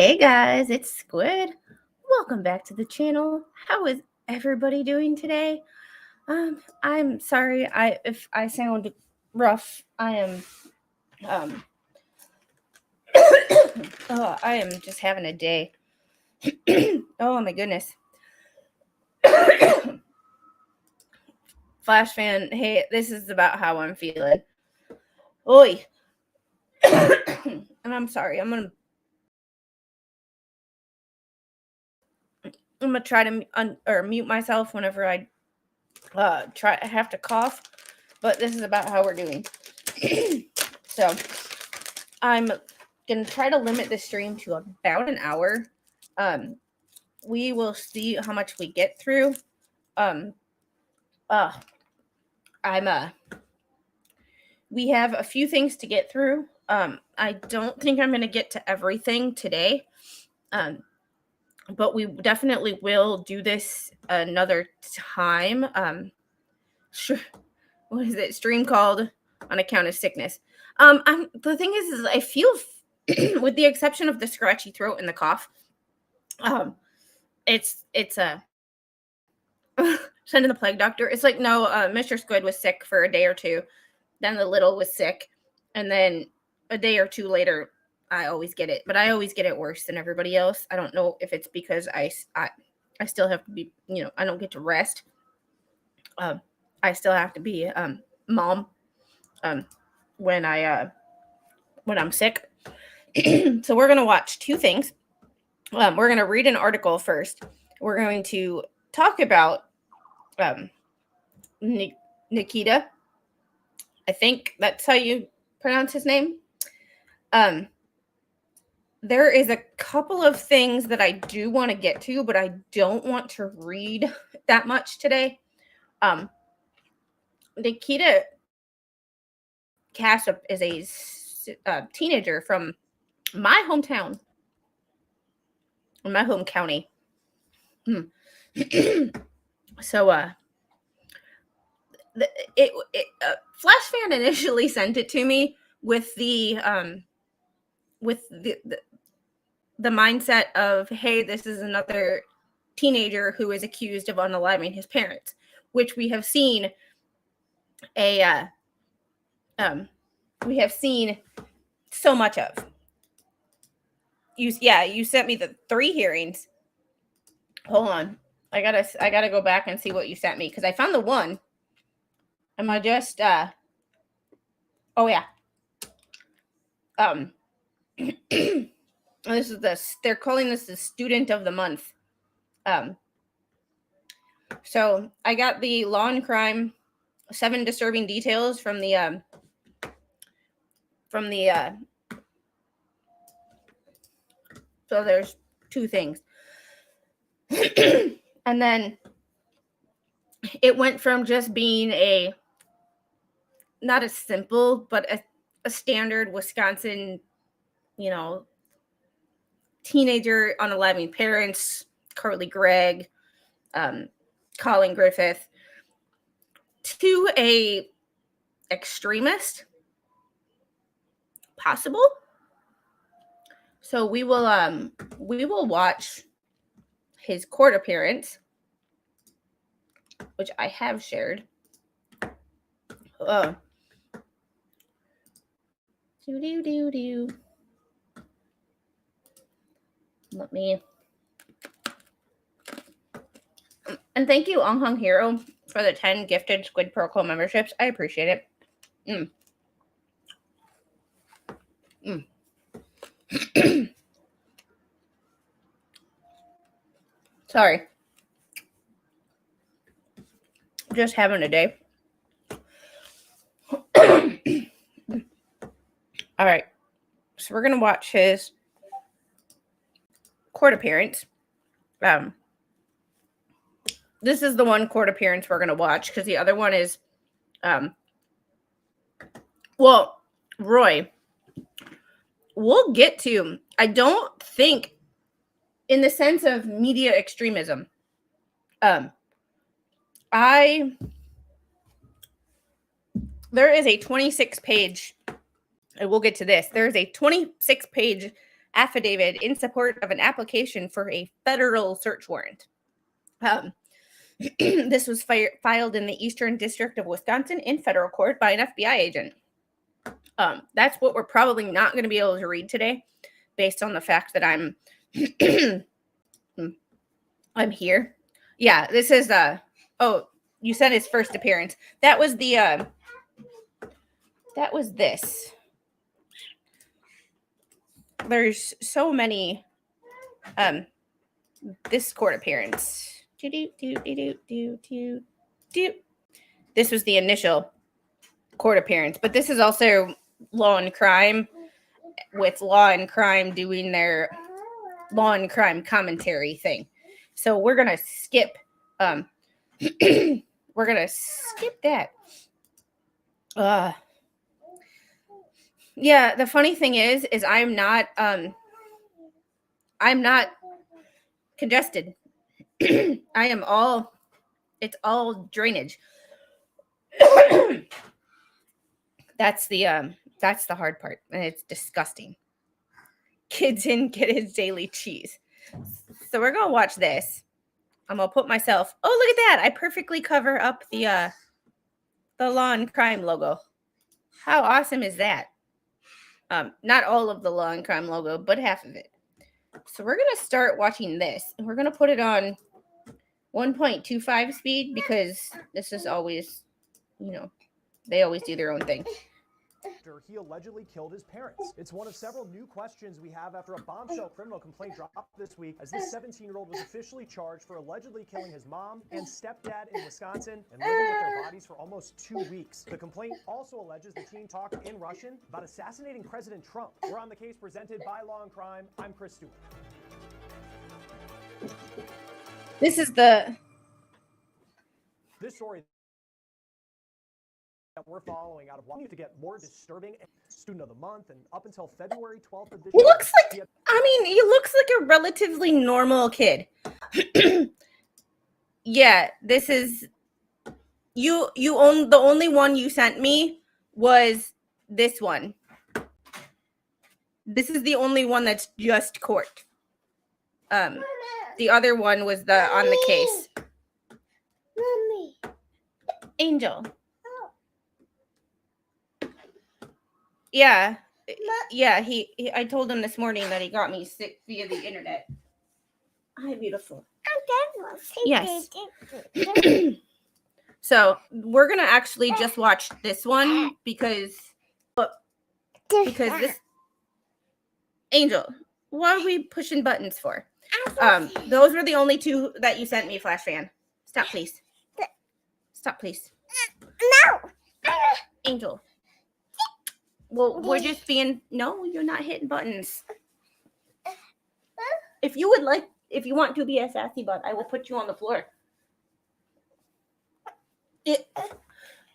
Hey guys, it's Squid. Welcome back to the channel. How is everybody doing today? I'm sorry if I sound rough. I am I am just having a day. Oh my goodness. Flash fan, hey, this is about how I'm feeling. Oi. And I'm sorry. I'm gonna try to mute myself whenever I have to cough, but this is about how we're doing. So I'm gonna try to limit the stream to about an hour. We will see how much we get through. We have a few things to get through. I don't think I'm gonna get to everything today. But we definitely will do this another time. Sure. What is it? Stream called on account of sickness. The thing is I feel, with the exception of the scratchy throat and the cough, it's sending the plague doctor. It's like, no, Mr. Squid was sick for a day or two. Then the little was sick. And then a day or two later, I always get it. But I always get it worse than everybody else. I don't know if it's because I still have to be, I don't get to rest. I still have to be mom when I'm sick. So we're going to watch two things. We're going to read an article first. We're going to talk about Nikita. I think that's how you pronounce his name. There is a couple of things that I do want to get to, but I don't want to read that much today. Nikita Casap is a teenager from my hometown, my home county. So, Flash fan initially sent it to me with the mindset of, hey, this is another teenager who is accused of unaliving his parents, which we have seen so much of. You sent me the 3 hearings. Hold on. I gotta go back and see what you sent me, because I found the one. Am I just oh yeah. This is they're calling this the student of the month. So I got the law and crime 7 disturbing details from the so there's 2 things. And then it went from just being not a simple, but a standard Wisconsin, teenager unaliving parents, Carly Gregg, Colin Griffith, to a extremist, possible. So we will watch his court appearance, which I have shared. Let me. And thank you, Onghung Hero, for the 10 gifted Squid Protocol memberships. I appreciate it. Sorry. Just having a day. All right. So we're going to watch his court appearance. This is the one court appearance we're going to watch, because the other one is, Roy. We'll get to, I don't think, in the sense of media extremism, there is a 26-page, and we'll get to this, there's a 26-page affidavit in support of an application for a federal search warrant. This was filed in the Eastern District of Wisconsin in federal court by an FBI agent. That's what we're probably not going to be able to read today, based on the fact that I'm I'm here. Yeah, this is oh, you said his first appearance. That was the that was this. There's so many this court appearance. This was the initial court appearance, but this is also Law and Crime, with Law and Crime doing their Law and Crime commentary thing. So we're gonna skip we're gonna skip that. Yeah, the funny thing is I'm not congested. I am all, it's all drainage. That's the hard part, and it's disgusting. Kid didn't get his daily cheese. So we're gonna watch this. I'm gonna put myself, oh, look at that, I perfectly cover up the Law and Crime logo. How awesome is that? Not all of the Law and Crime logo, but half of it. So we're gonna start watching this, and we're gonna put it on 1.25 speed, because this is always, you know, they always do their own thing. He allegedly killed his parents. It's one of several new questions we have after a bombshell criminal complaint dropped this week, as this 17-year-old was officially charged for allegedly killing his mom and stepdad in Wisconsin and living with their bodies for almost 2 weeks. The complaint also alleges the teen talked in Russian about assassinating President Trump. We're on the case presented by Law and Crime. I'm Chris Stewart. This story that we're following out of Waukesha to get more disturbing. Student of the month, and up until February 12th of this year. Looks like, he looks like a relatively normal kid. Yeah, this is, you own, the only one you sent me was this one. This is the only one that's just court. The other one was on the case. Mommy. Angel. Yeah. Yeah, I told him this morning that he got me sick via the internet. Hi, beautiful. Yes. So we're gonna actually just watch this one because this, Angel, what are we pushing buttons for? Those were the only two that you sent me, Flash Fan. Stop, please. Stop, please. No. Angel. Well, we're just being, no, you're not hitting buttons. If you want to be a sassy butt, I will put you on the floor.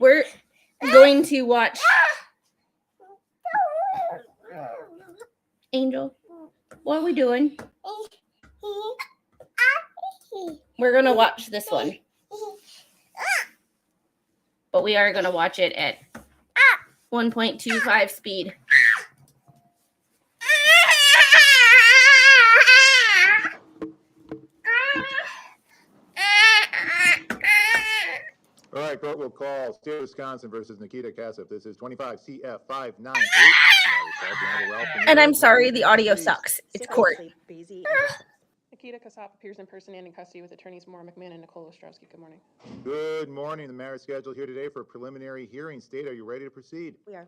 We're going to watch. Angel, what are we doing? We're going to watch this one. But we are going to watch it at 1.25 speed. All right, court will call State of Wisconsin versus Nikita Casap. This is 25 CF 598. And I'm sorry, the audio sucks. It's court. Nikita Casap appears in person and in custody with attorneys Maura McMahon and Nicole Ostrowski. Good morning. Good morning. The matter is scheduled here today for a preliminary hearing. State, are you ready to proceed? We are.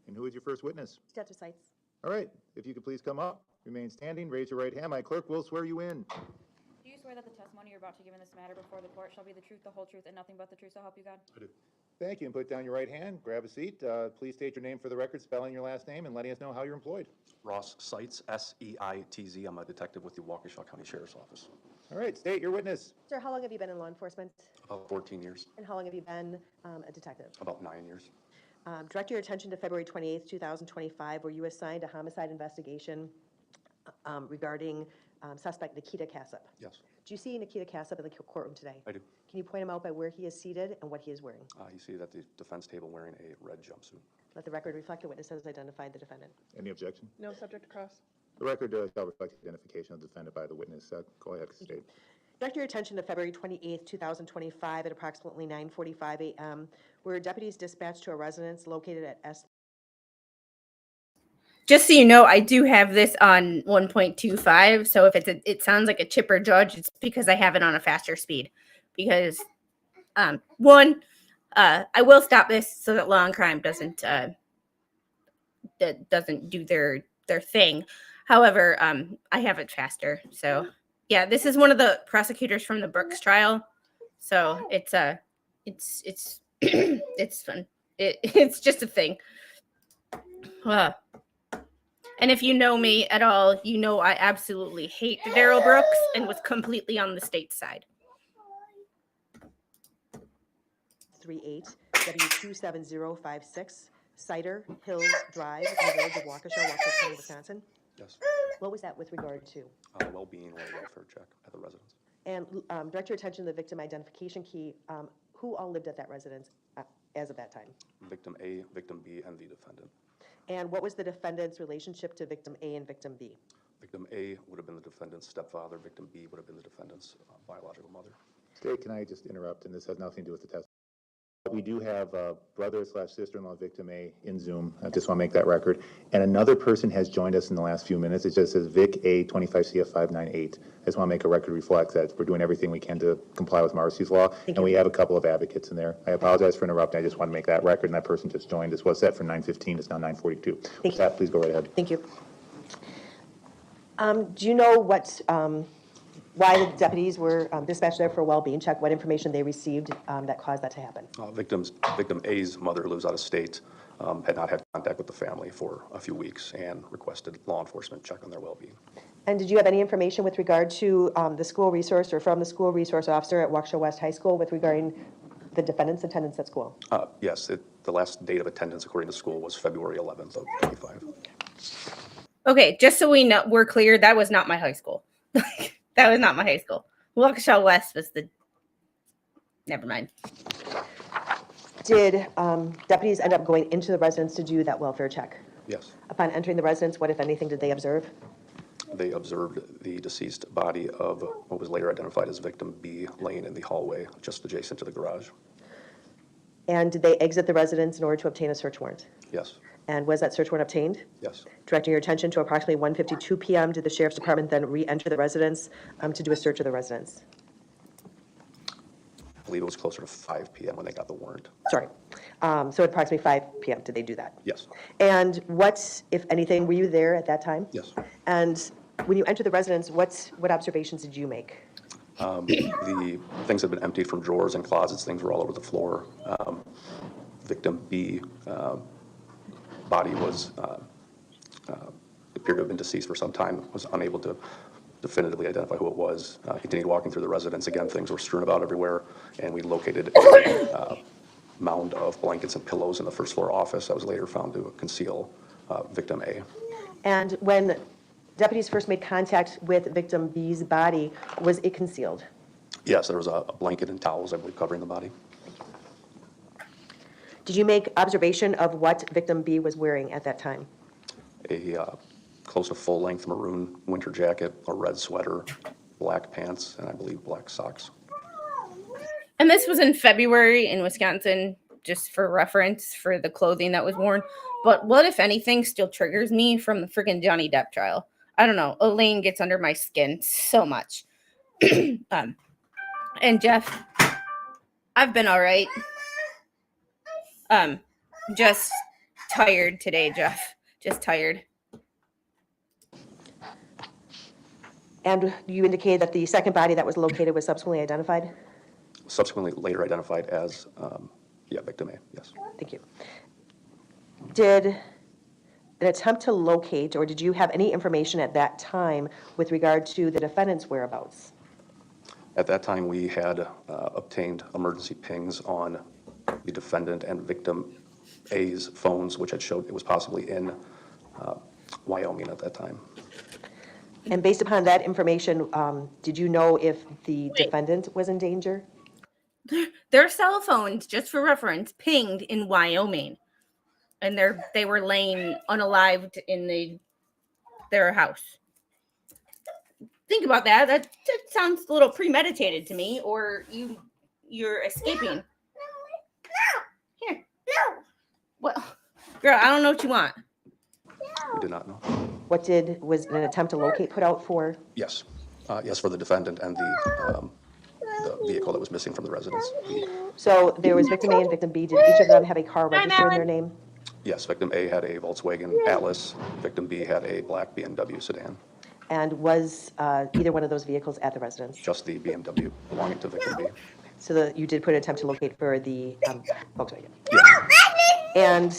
And who is your first witness? Detective Seitz. All right. If you could please come up, remain standing, raise your right hand. My clerk will swear you in. Do you swear that the testimony you're about to give in this matter before the court shall be the truth, the whole truth, and nothing but the truth, so help you God? I do. Thank you. And put down your right hand. Grab a seat. Please state your name for the record, spelling your last name, and letting us know how you're employed. Ross Seitz, S-E-I-T-Z. I'm a detective with the Waukesha County Sheriff's Office. All right. State your witness. Sir, how long have you been in law enforcement? About 14 years. And how long have you been a detective? About 9 years. Direct your attention to February 28th, 2025, where you assigned a homicide investigation regarding suspect Nikita Casap. Yes, Do you see Nikita Casap in the courtroom today? I do. Can you point him out by where he is seated and what he is wearing? You see at the defense table wearing a red jumpsuit. Let the record reflect the witness has identified the defendant. Any objection? No subject to cross. The record shall reflect the identification of the defendant by the witness. Go ahead, state. Direct your attention to February 28th, 2025 at approximately 9:45 a.m., where deputies dispatched to a residence located at S. Just so you know, I do have this on 1.25. So if it sounds like a chipper judge, it's because I have it on a faster speed. Because I will stop this so that law and crime doesn't do their thing. However, I have it faster. So yeah, this is one of the prosecutors from the Brooks trial. So it's it's fun. It's just a thing. And if you know me at all, you know I absolutely hate Daryl Brooks and was completely on the state side. 38 W27056, Cider Hills Drive in the village of Waukesha, Waukesha County, Wisconsin. Yes. What was that with regard to? Well-being or welfare check at the residence. And direct your attention to the victim identification key. Who all lived at that residence as of that time? Victim A, Victim B, and the defendant. And what was the defendant's relationship to victim A and victim B? Victim A would have been the defendant's stepfather. Victim B would have been the defendant's biological mother. State, can I just interrupt? And this has nothing to do with the test. We do have brother/sister-in-law victim A in Zoom. I just want to make that record. And another person has joined us in the last few minutes. It just says Vic A 25 CF 598. I just want to make a record reflect that we're doing everything we can to comply with Marcy's law. And we have a couple of advocates in there. I apologize for interrupting. I just want to make that record. And that person just joined. This was set for 9:15. It's now 9:42. With that, please go right ahead. Thank you. Do you know why the deputies were dispatched there for a well-being check? What information they received that caused that to happen? Victim A's mother lives out of state, had not had contact with the family for a few weeks, and requested law enforcement check on their well-being. And did you have any information with regard to the school resource or from the school resource officer at Waukesha West High School with regarding the defendant's attendance at school? Yes, the last date of attendance according to school was February 11th of 25. Okay, just so we know, we're clear, that was not my high school. That was not my high school. Waukesha West was the... Never mind. Did deputies end up going into the residence to do that welfare check? Yes. Upon entering the residence, what, if anything, did they observe? They observed the deceased body of what was later identified as victim B laying in the hallway just adjacent to the garage. And did they exit the residence in order to obtain a search warrant? Yes. And was that search warrant obtained? Yes. Directing your attention to approximately 1:52 p.m., did the sheriff's department then re-enter the residence to do a search of the residence? I believe it was closer to 5 p.m. when they got the warrant. Sorry. So at approximately 5 p.m., did they do that? Yes. And what, if anything, were you there at that time? Yes. And when you entered the residence, what observations did you make? The things had been emptied from drawers and closets. Things were all over the floor. Victim B body was appeared to have been deceased for some time. Was unable to definitively identify who it was. Continued walking through the residence. Again, things were strewn about everywhere, and we located a mound of blankets and pillows in the first floor office that was later found to conceal victim A. And when deputies first made contact with victim B's body, was it concealed? Yes, there was a blanket and towels, I believe, covering the body. Did you make observation of what victim B was wearing at that time? A close to full-length maroon winter jacket, a red sweater, black pants, and I believe black socks. And this was in February in Wisconsin, just for reference for the clothing that was worn. But what, if anything, still triggers me from the freaking Johnny Depp trial? I don't know. Elaine gets under my skin so much. And Jeff, I've been all right. Just tired today, Jeff. Just tired. And you indicated that the second body that was located was subsequently identified? Subsequently later identified as, victim A, yes. Thank you. Did an attempt to locate, or did you have any information at that time with regard to the defendant's whereabouts? At that time, we had obtained emergency pings on the defendant and victim A's phones, which had showed it was possibly in Wyoming at that time. And based upon that information, did you know if the defendant was in danger? Their cell phones, just for reference, pinged in Wyoming. And they were laying unalived in the attack their house. Think about that. That sounds a little premeditated to me, or you're escaping. Here. Well, girl, I don't know what you want. We did not know. Was an attempt to locate put out for? Yes. Yes, for the defendant and the vehicle that was missing from the residence. So there was victim A and victim B. Did each of them have a car registered in their name? Yes, victim A had a Volkswagen Atlas. Victim B had a black BMW sedan. And was either one of those vehicles at the residence? Just the BMW belonging to victim B. So you did put an attempt to locate for the Volkswagen? Yes. And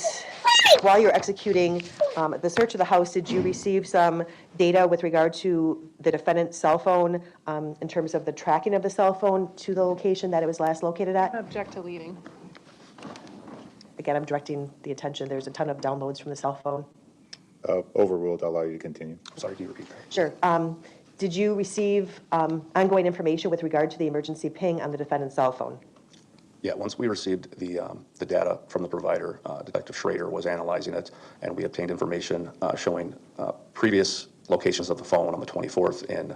while you're executing the search of the house, did you receive some data with regard to the defendant's cell phone in terms of the tracking of the cell phone to the location that it was last located at? Object to leaving. Again, I'm directing the attention. There's a ton of downloads from the cell phone. Overruled. I'll allow you to continue. Sorry, can you repeat that? Sure. Did you receive ongoing information with regard to the emergency ping on the defendant's cell phone? Yeah, once we received the data from the provider, Detective Schrader was analyzing it, and we obtained information showing previous locations of the phone on the 24th in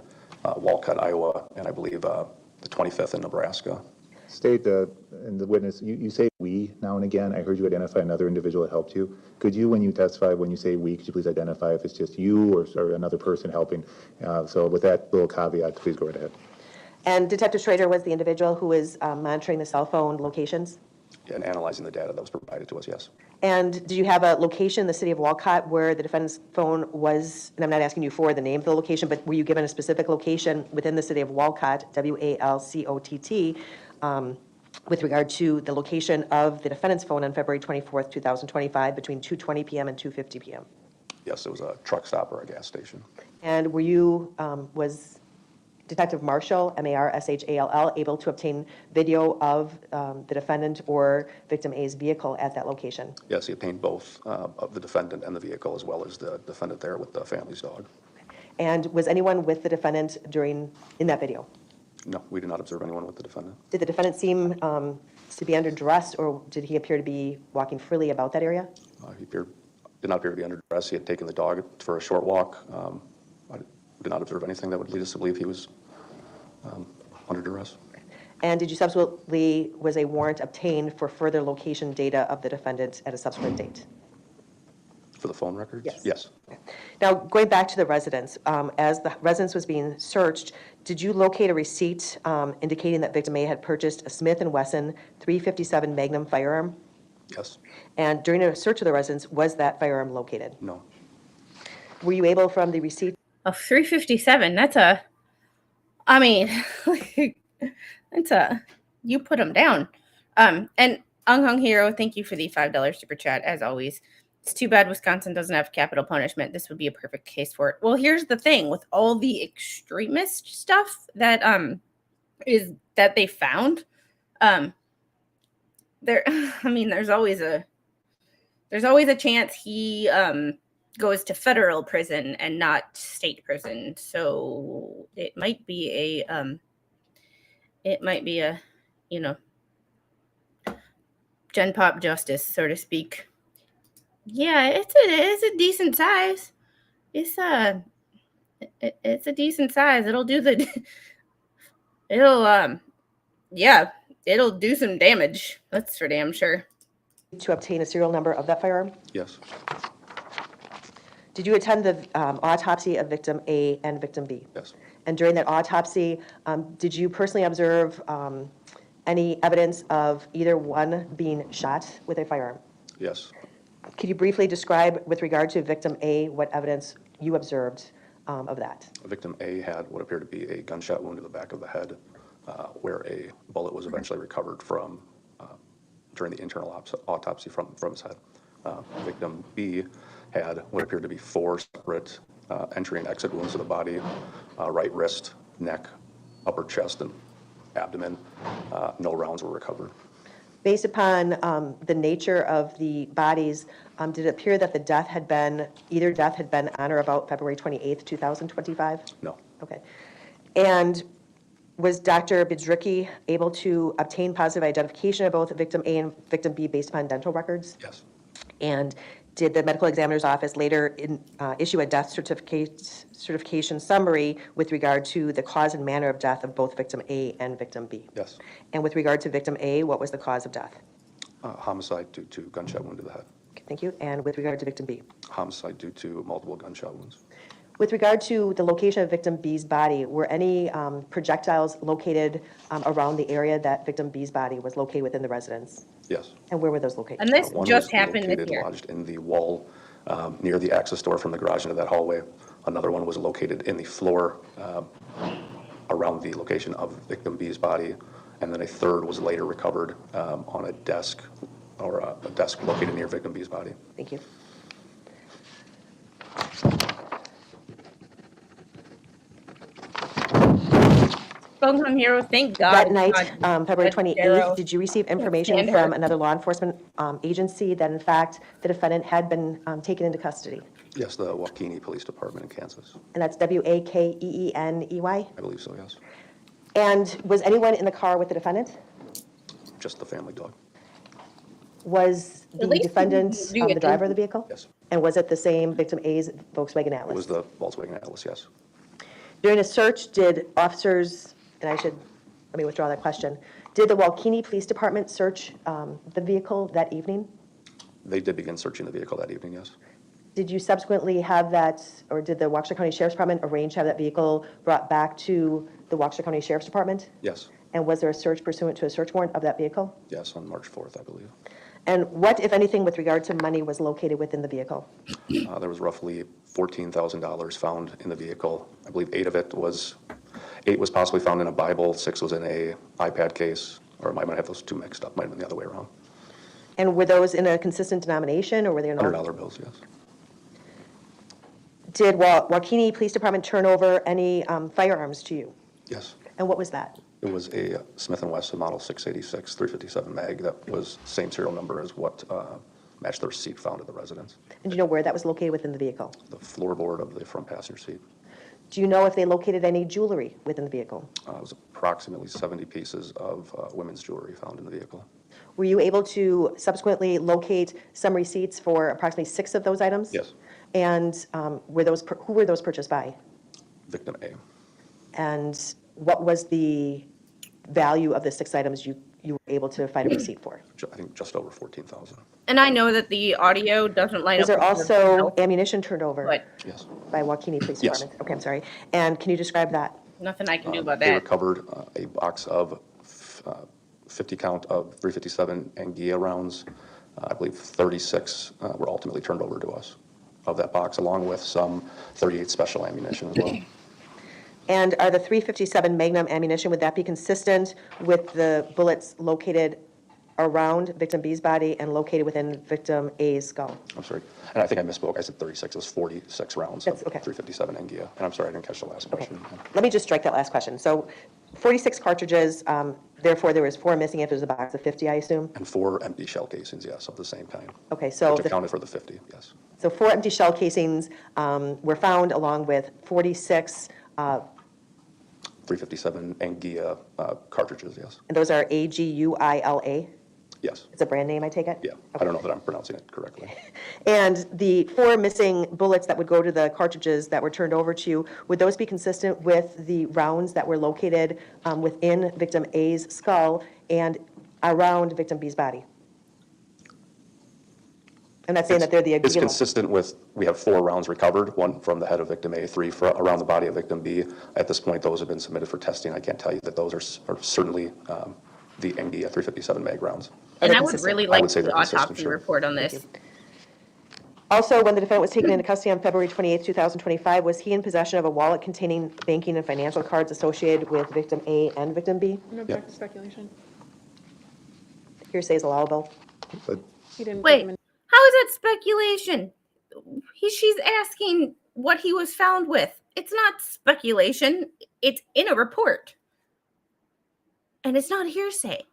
Walcott, Iowa, and I believe the 25th in Nebraska. State, and the witness, you say we now and again. I heard you identify another individual that helped you. Could you, when you testify, when you say we, could you please identify if it's just you or another person helping? So with that little caveat, please go right ahead. And Detective Schrader was the individual who was monitoring the cell phone locations? And analyzing the data that was provided to us, yes. And did you have a location in the city of Walcott where the defendant's phone was, and I'm not asking you for the name of the location, but were you given a specific location within the city of Walcott, W-A-L-C-O-T-T, with regard to the location of the defendant's phone on February 24th, 2025, between 2:20 p.m. and 2:50 p.m.? Yes, it was a truck stop or a gas station. And were you, was Detective Marshall, M-A-R-S-H-A-L-L, able to obtain video of the defendant or victim A's vehicle at that location? Yes, he obtained both of the defendant and the vehicle, as well as the defendant there with the family's dog. And was anyone with the defendant in that video? No, we did not observe anyone with the defendant. Did the defendant seem to be under duress, or did he appear to be walking freely about that area? He did not appear to be under duress. He had taken the dog for a short walk. I did not observe anything that would lead us to believe he was under duress. And did you subsequently, was a warrant obtained for further location data of the defendant at a subsequent date? For the phone records? Yes. Yes. Now, going back to the residence, as the residence was being searched, did you locate a receipt indicating that victim A had purchased a Smith & Wesson .357 Magnum firearm? Yes. And during a search of the residence, was that firearm located? No. Were you able from the receipt? Oh, 357. That's a, I mean, that's a, you put them down. And Hung Hero, thank you for the $5 super chat, as always. It's too bad Wisconsin doesn't have capital punishment. This would be a perfect case for it. Well, here's the thing with all the extremist stuff that is that they found. There, I mean, there's always a chance he goes to federal prison and not state prison. So it might be a you know, Gen Pop justice, so to speak. Yeah, it's a decent size. It's a decent size. It'll do it'll do some damage. That's for damn sure. To obtain a serial number of that firearm? Yes. Did you attend the autopsy of victim A and victim B? Yes. And during that autopsy, did you personally observe any evidence of either one being shot with a firearm? Yes. Could you briefly describe, with regard to victim A, what evidence you observed of that? Victim A had what appeared to be a gunshot wound to the back of the head, where a bullet was eventually recovered from during the internal autopsy from his head. Victim B had what appeared to be 4 separate entry and exit wounds to the body, right wrist, neck, upper chest, and abdomen. No rounds were recovered. Based upon the nature of the bodies, did it appear that either death had been on or about February 28th, 2025? No. Okay. And was Dr. Bidzricki able to obtain positive identification of both victim A and victim B based upon dental records? Yes. And Did the medical examiner's office later issue a death certification summary with regard to the cause and manner of death of both victim A and victim B? Yes. And with regard to victim A, what was the cause of death? Homicide due to gunshot wound to the head. Okay, thank you. And with regard to victim B? Homicide due to multiple gunshot wounds. With regard to the location of victim B's body, were any projectiles located around the area that victim B's body was located within the residence? Yes. And where were those located? And this One just was happened this located, year. lodged in the wall near the access door from the garage into that hallway. Another one was located in the floor around the location of victim B's body. And then a third was later recovered on a desk or a desk located near victim B's body. Thank you. Welcome here. Thank God. That night, God, February that 28th, Darrow did you receive information stand her. from another law enforcement agency that in fact the defendant had been taken into custody? Yes, the Waukesha Police Department in Kansas. And that's Wakeenney? I believe so, yes. And was anyone in the car with the defendant? Just the family dog. Was the At least defendant you do the it. driver of the vehicle? Yes. And was it the same victim A's Volkswagen It was Atlas? the Volkswagen Atlas, yes. During a search, did officers, and let me withdraw that question, did the Waukesha Police Department search the vehicle that evening? They did begin searching the vehicle that evening, yes. Did you subsequently have that, or did the Waukesha County Sheriff's Department arrange to have that vehicle brought back to the Waukesha County Sheriff's Department? Yes, And was there a search pursuant to a search warrant of that vehicle? yes, on March 4th, I believe. And what, if anything, with regard to money was located within the vehicle? There was roughly $14,000 found in the vehicle. I believe eight was possibly found in a Bible, 6 was in a iPad case, or I might have those two mixed up, might have been the other way around. And were those in a consistent denomination, or were they in all? $100 bills, yes. Did Waukesha Police Department turn over any firearms to you? Yes. And what was that? It was a Smith & Wesson Model 686 357 mag that was same serial number as what matched the receipt found at the residence. And do you know where that was located within the vehicle? The floorboard of the front passenger seat. Do you know if they located any jewelry within the vehicle? It was approximately 70 pieces of women's jewelry found in the vehicle. Were you able to subsequently locate some receipts for approximately 6 of those items? Yes. And who were those purchased by? Victim A. And what was the value of the 6 items you were able to find a receipt for? I think just over 14,000. And I know that the audio doesn't line Was up. there with also ammunition turned over But Yes. by Waukesha Police Yes. Department? Okay, I'm sorry. And can you describe that? nothing I can do about They that. recovered a box of 50 count of 357 Anguilla rounds. I believe 36 were ultimately turned over to us of that box, along with some 38 special ammunition as well. And are the 357 Magnum ammunition, would that be consistent with the bullets located around victim B's body and located within victim A's skull? I'm sorry. And I think I misspoke. I said 36. It was 46 rounds of That's okay. 357 Anguilla. And I'm sorry, I didn't catch the last Okay. question. Let me just strike that last question. So 46 cartridges, therefore there was 4 missing if it was a box of 50, I assume? And 4 empty shell casings, yes, of the same kind. Okay, so Which accounted for the 50, yes. So 4 empty shell casings were found along with 46, 357 Anguilla cartridges, yes. and those are AGUILA? Yes. It's a brand name, I take it? Yeah. I don't know that I'm pronouncing it correctly. And the 4 missing bullets that would go to the cartridges that were turned over to you, would those be consistent with the rounds that were located within victim A's skull and around victim B's body? I'm not saying that they're the It's you know, consistent with, we have 4 rounds recovered, 1 from the head of victim A, 3 around the body of victim B. At this point, those have been submitted for testing. I can't tell you that those are certainly the Anguilla 357 mag rounds. And they I would consistent? really I like would say the they're consistent, autopsy sure. report on this. Also, when the defendant was taken into custody on February 28, 2025, was he in possession of a wallet containing banking and financial cards associated with victim A and victim B? No object to speculation. Hearsay is allowable. But He didn't. Wait. give him an- How is that speculation? She's asking what he was found with. It's not speculation. It's in a report. And it's not hearsay.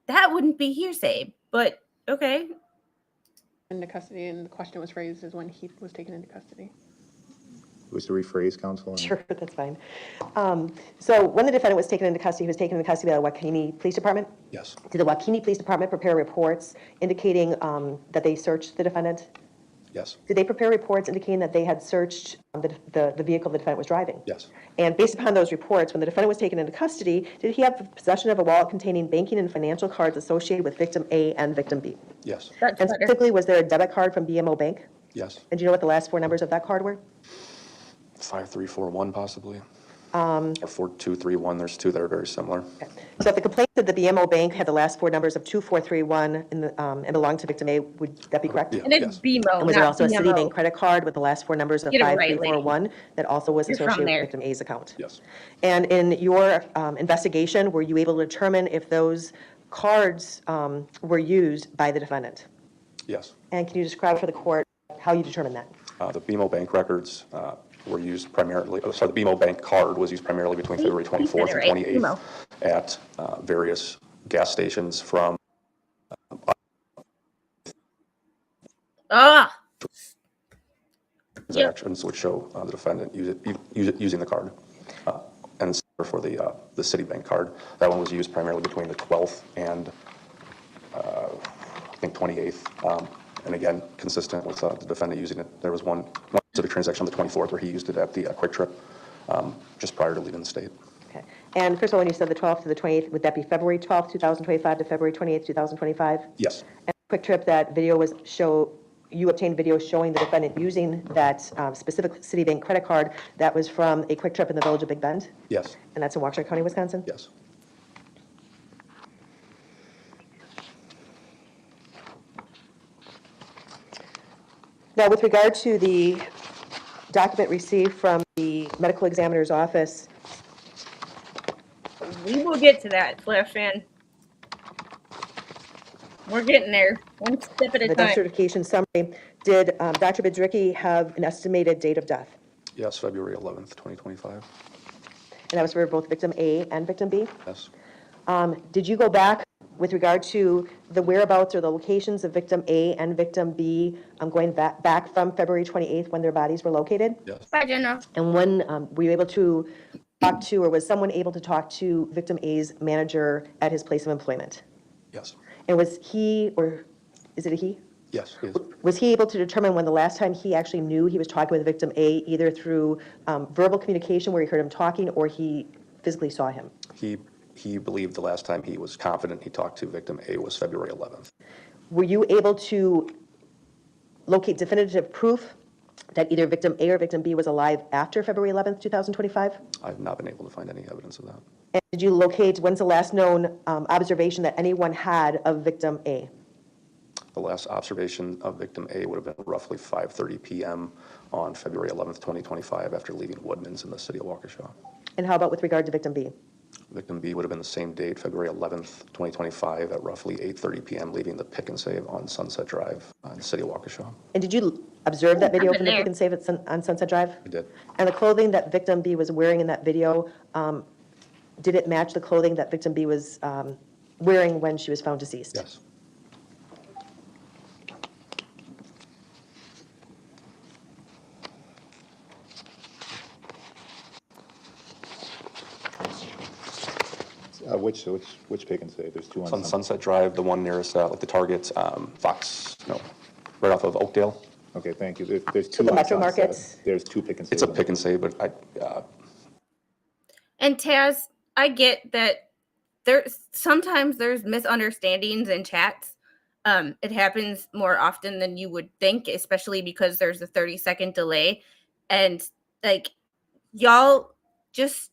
That wouldn't be hearsay, but okay. into custody, and the question was raised is when he was taken into custody. Wish to rephrase, counsel? Sure, that's fine. So when the defendant was taken into custody, he was taken into custody by the Waukesha Police Department? Yes. Did the Waukesha Police Department prepare reports indicating that they searched the defendant? Yes. Did they prepare reports indicating that they had searched the vehicle the defendant was driving? Yes. And based upon those reports, when the defendant was taken into custody, did he have possession of a wallet containing banking and financial cards associated with victim A and victim B? Yes. That's And better. specifically, was there a debit card from BMO Bank? Yes. And do you know what the last four numbers of that card were? 5341 possibly. Or 4231. There's two that are very similar. So if the complaint that the BMO Bank had the last four numbers of 2431 and belonged to victim A, would that be correct? Yeah. And it's Yes. BMO, And was there not also a BMO. Citibank credit card with the last four numbers of Get it right, lady. 5341 that also was You're from associated with there. victim A's account? Yes. And in your investigation, were you able to determine if those cards were used by the defendant? Yes. And can you describe for the court how you determined that? The BMO Bank records were used primarily, the BMO Bank card was used primarily between February 24th and right, 28th BMO. at various gas stations from Ah, transactions which show the defendant using the card. And for the Citibank card, that one was used primarily between the 12th and I think 28th. And again, consistent with the defendant using it. There was one specific transaction on the 24th where he used it at the Quick Trip just prior to leaving the state. Okay. And first of all, when you said the 12th to the 28th, would that be February 12th, 2025 to February 28th, 2025? Yes. And Quick Trip, that video was you obtained video showing the defendant using that specific Citibank credit card that was from a Quick Trip in the village of Big Bend? Yes. And that's in Waukesha County, Wisconsin? Yes. Now, with regard to the document received from the medical examiner's office, we will get to that, Flash fan. We're getting there, one step at a the death time. certification summary, did Dr. Biedricki have an estimated date of death? Yes, February 11th, 2025. And that was for both victim A and victim B? Yes. Did you go back with regard to the whereabouts or the locations of victim A and victim B, going back from February 28th when their bodies were located? Yes. Bye, Jenna. And when were you able to talk to, or was someone able to talk to victim A's manager at his place of employment? Yes. And was he, or is it a he? Yes. He is. Was he able to determine when the last time he actually knew he was talking with victim A, either through verbal communication where he heard him talking, or he physically saw him? He believed the last time he was confident he talked to victim A was February 11th. Were you able to locate definitive proof that either victim A or victim B was alive after February 11th, 2025? I've not been able to find any evidence of that. And did you locate, when's the last known observation that anyone had of victim A? The last observation of victim A would have been roughly 5:30 p.m. on February 11th, 2025, after leaving Woodman's in the city of Waukesha. And how about with regard to victim B? Victim B would have been the same date, February 11th, 2025, at roughly 8:30 p.m., leaving the Pick and Save on Sunset Drive in the city of Waukesha. And did you observe that video I've from been the there. Pick and Save on Sunset Drive? I did. And the clothing that victim B was wearing in that video, did it match the clothing that victim B was wearing when she was found deceased? Yes. Which Pick and Save? There's two on It's on Sun- Sunset Drive, the one nearest, like the Target, right off of Oakdale. Okay, thank you. There's two the on Metro Sunset. Markets? There's two Pick and Save. It's a Pick and Save, but And Taz, I get that sometimes there's misunderstandings in chats. It happens more often than you would think, especially because there's a 30-second delay. And like, y'all just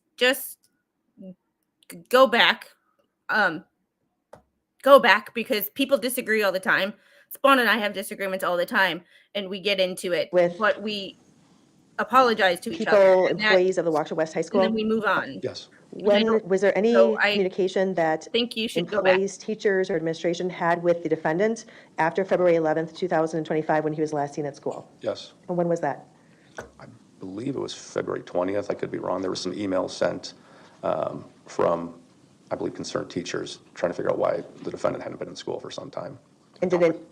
go back. Go back, because people disagree all the time. Spawn and I have disagreements all the time, and we get into it. But we apologize to each other. People, and employees of the Waukesha West High and School? then we move on. yes. Was there any So I communication that think you should go back. employees, teachers, or administration had with the defendant after February 11th, 2025, when he was last seen at school? Yes. And when was that? I believe it was February 20th. I could be wrong. There were some emails sent from, I believe, concerned teachers trying to figure out why the defendant hadn't been in school for some time. And did it,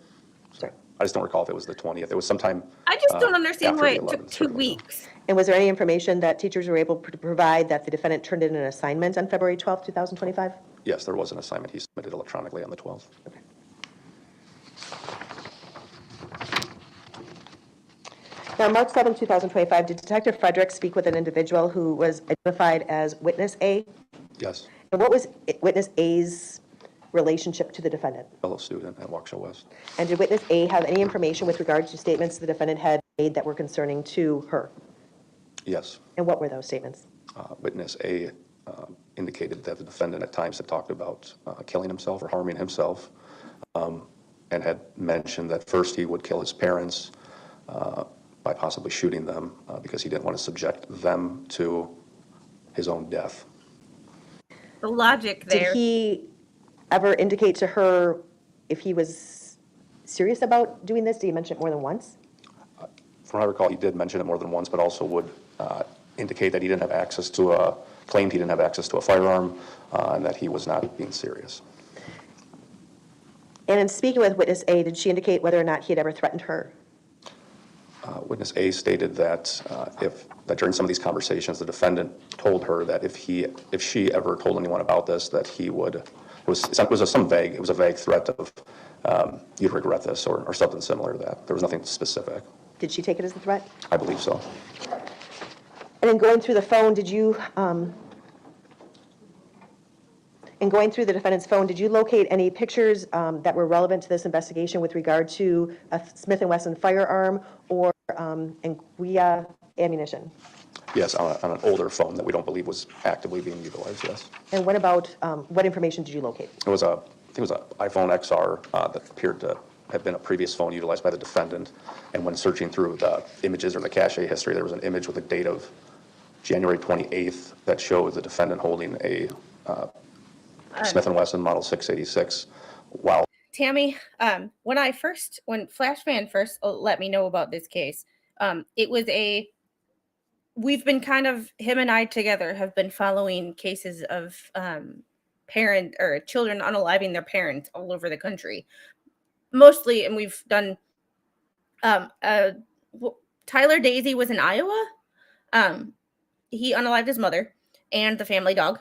sorry, I just don't recall if it was the 20th. It was sometime. I just don't understand after why the it took 11th, 2 certainly, though. weeks. And was there any information that teachers were able to provide that the defendant turned in an assignment on February 12th, 2025? Yes, there was an assignment he submitted electronically on the 12th. Now, March 7th, 2025, did Detective Frederick speak with an individual who was identified as Witness A? Yes, And what was Witness A's relationship to the defendant? fellow student at Waukesha West. And did Witness A have any information with regard to statements the defendant had made that were concerning to her? Yes. And what were those statements? Witness A indicated that the defendant at times had talked about killing himself or harming himself, and had mentioned that first he would kill his parents by possibly shooting them because he didn't want to subject them to his own death. The logic there. Did he ever indicate to her if he was serious about doing this? Did he mention it more than once? From what I recall, he did mention it more than once, but also would indicate that he didn't have access to claimed he didn't have access to a firearm, and that he was not being serious. And in speaking with Witness A, did she indicate whether or not he had ever threatened her? Witness A stated that that during some of these conversations, the defendant told her that if she ever told anyone about this, that he would. It was a vague threat of you'd regret this or something similar to that. There was nothing specific. Did she take it as a threat? I believe so. And in going through the phone, did you, in going through the defendant's phone, did you locate any pictures that were relevant to this investigation with regard to a Smith & Wesson firearm or Anguilla ammunition? Yes, on an older phone that we don't believe was actively being utilized, yes. And what about, what information did you locate? I think it was an iPhone XR that appeared to have been a previous phone utilized by the defendant. And when searching through the images or the cache history, there was an image with a date of January 28th that showed the defendant holding a Smith & Wesson Model 686 while Tammy, when Flashman first let me know about this case, it was we've been him and I together have been following cases of parent or children unaliving their parents all over the country. Mostly, and we've done, Tyler Daisy was in Iowa. He unalived his mother and the family dog.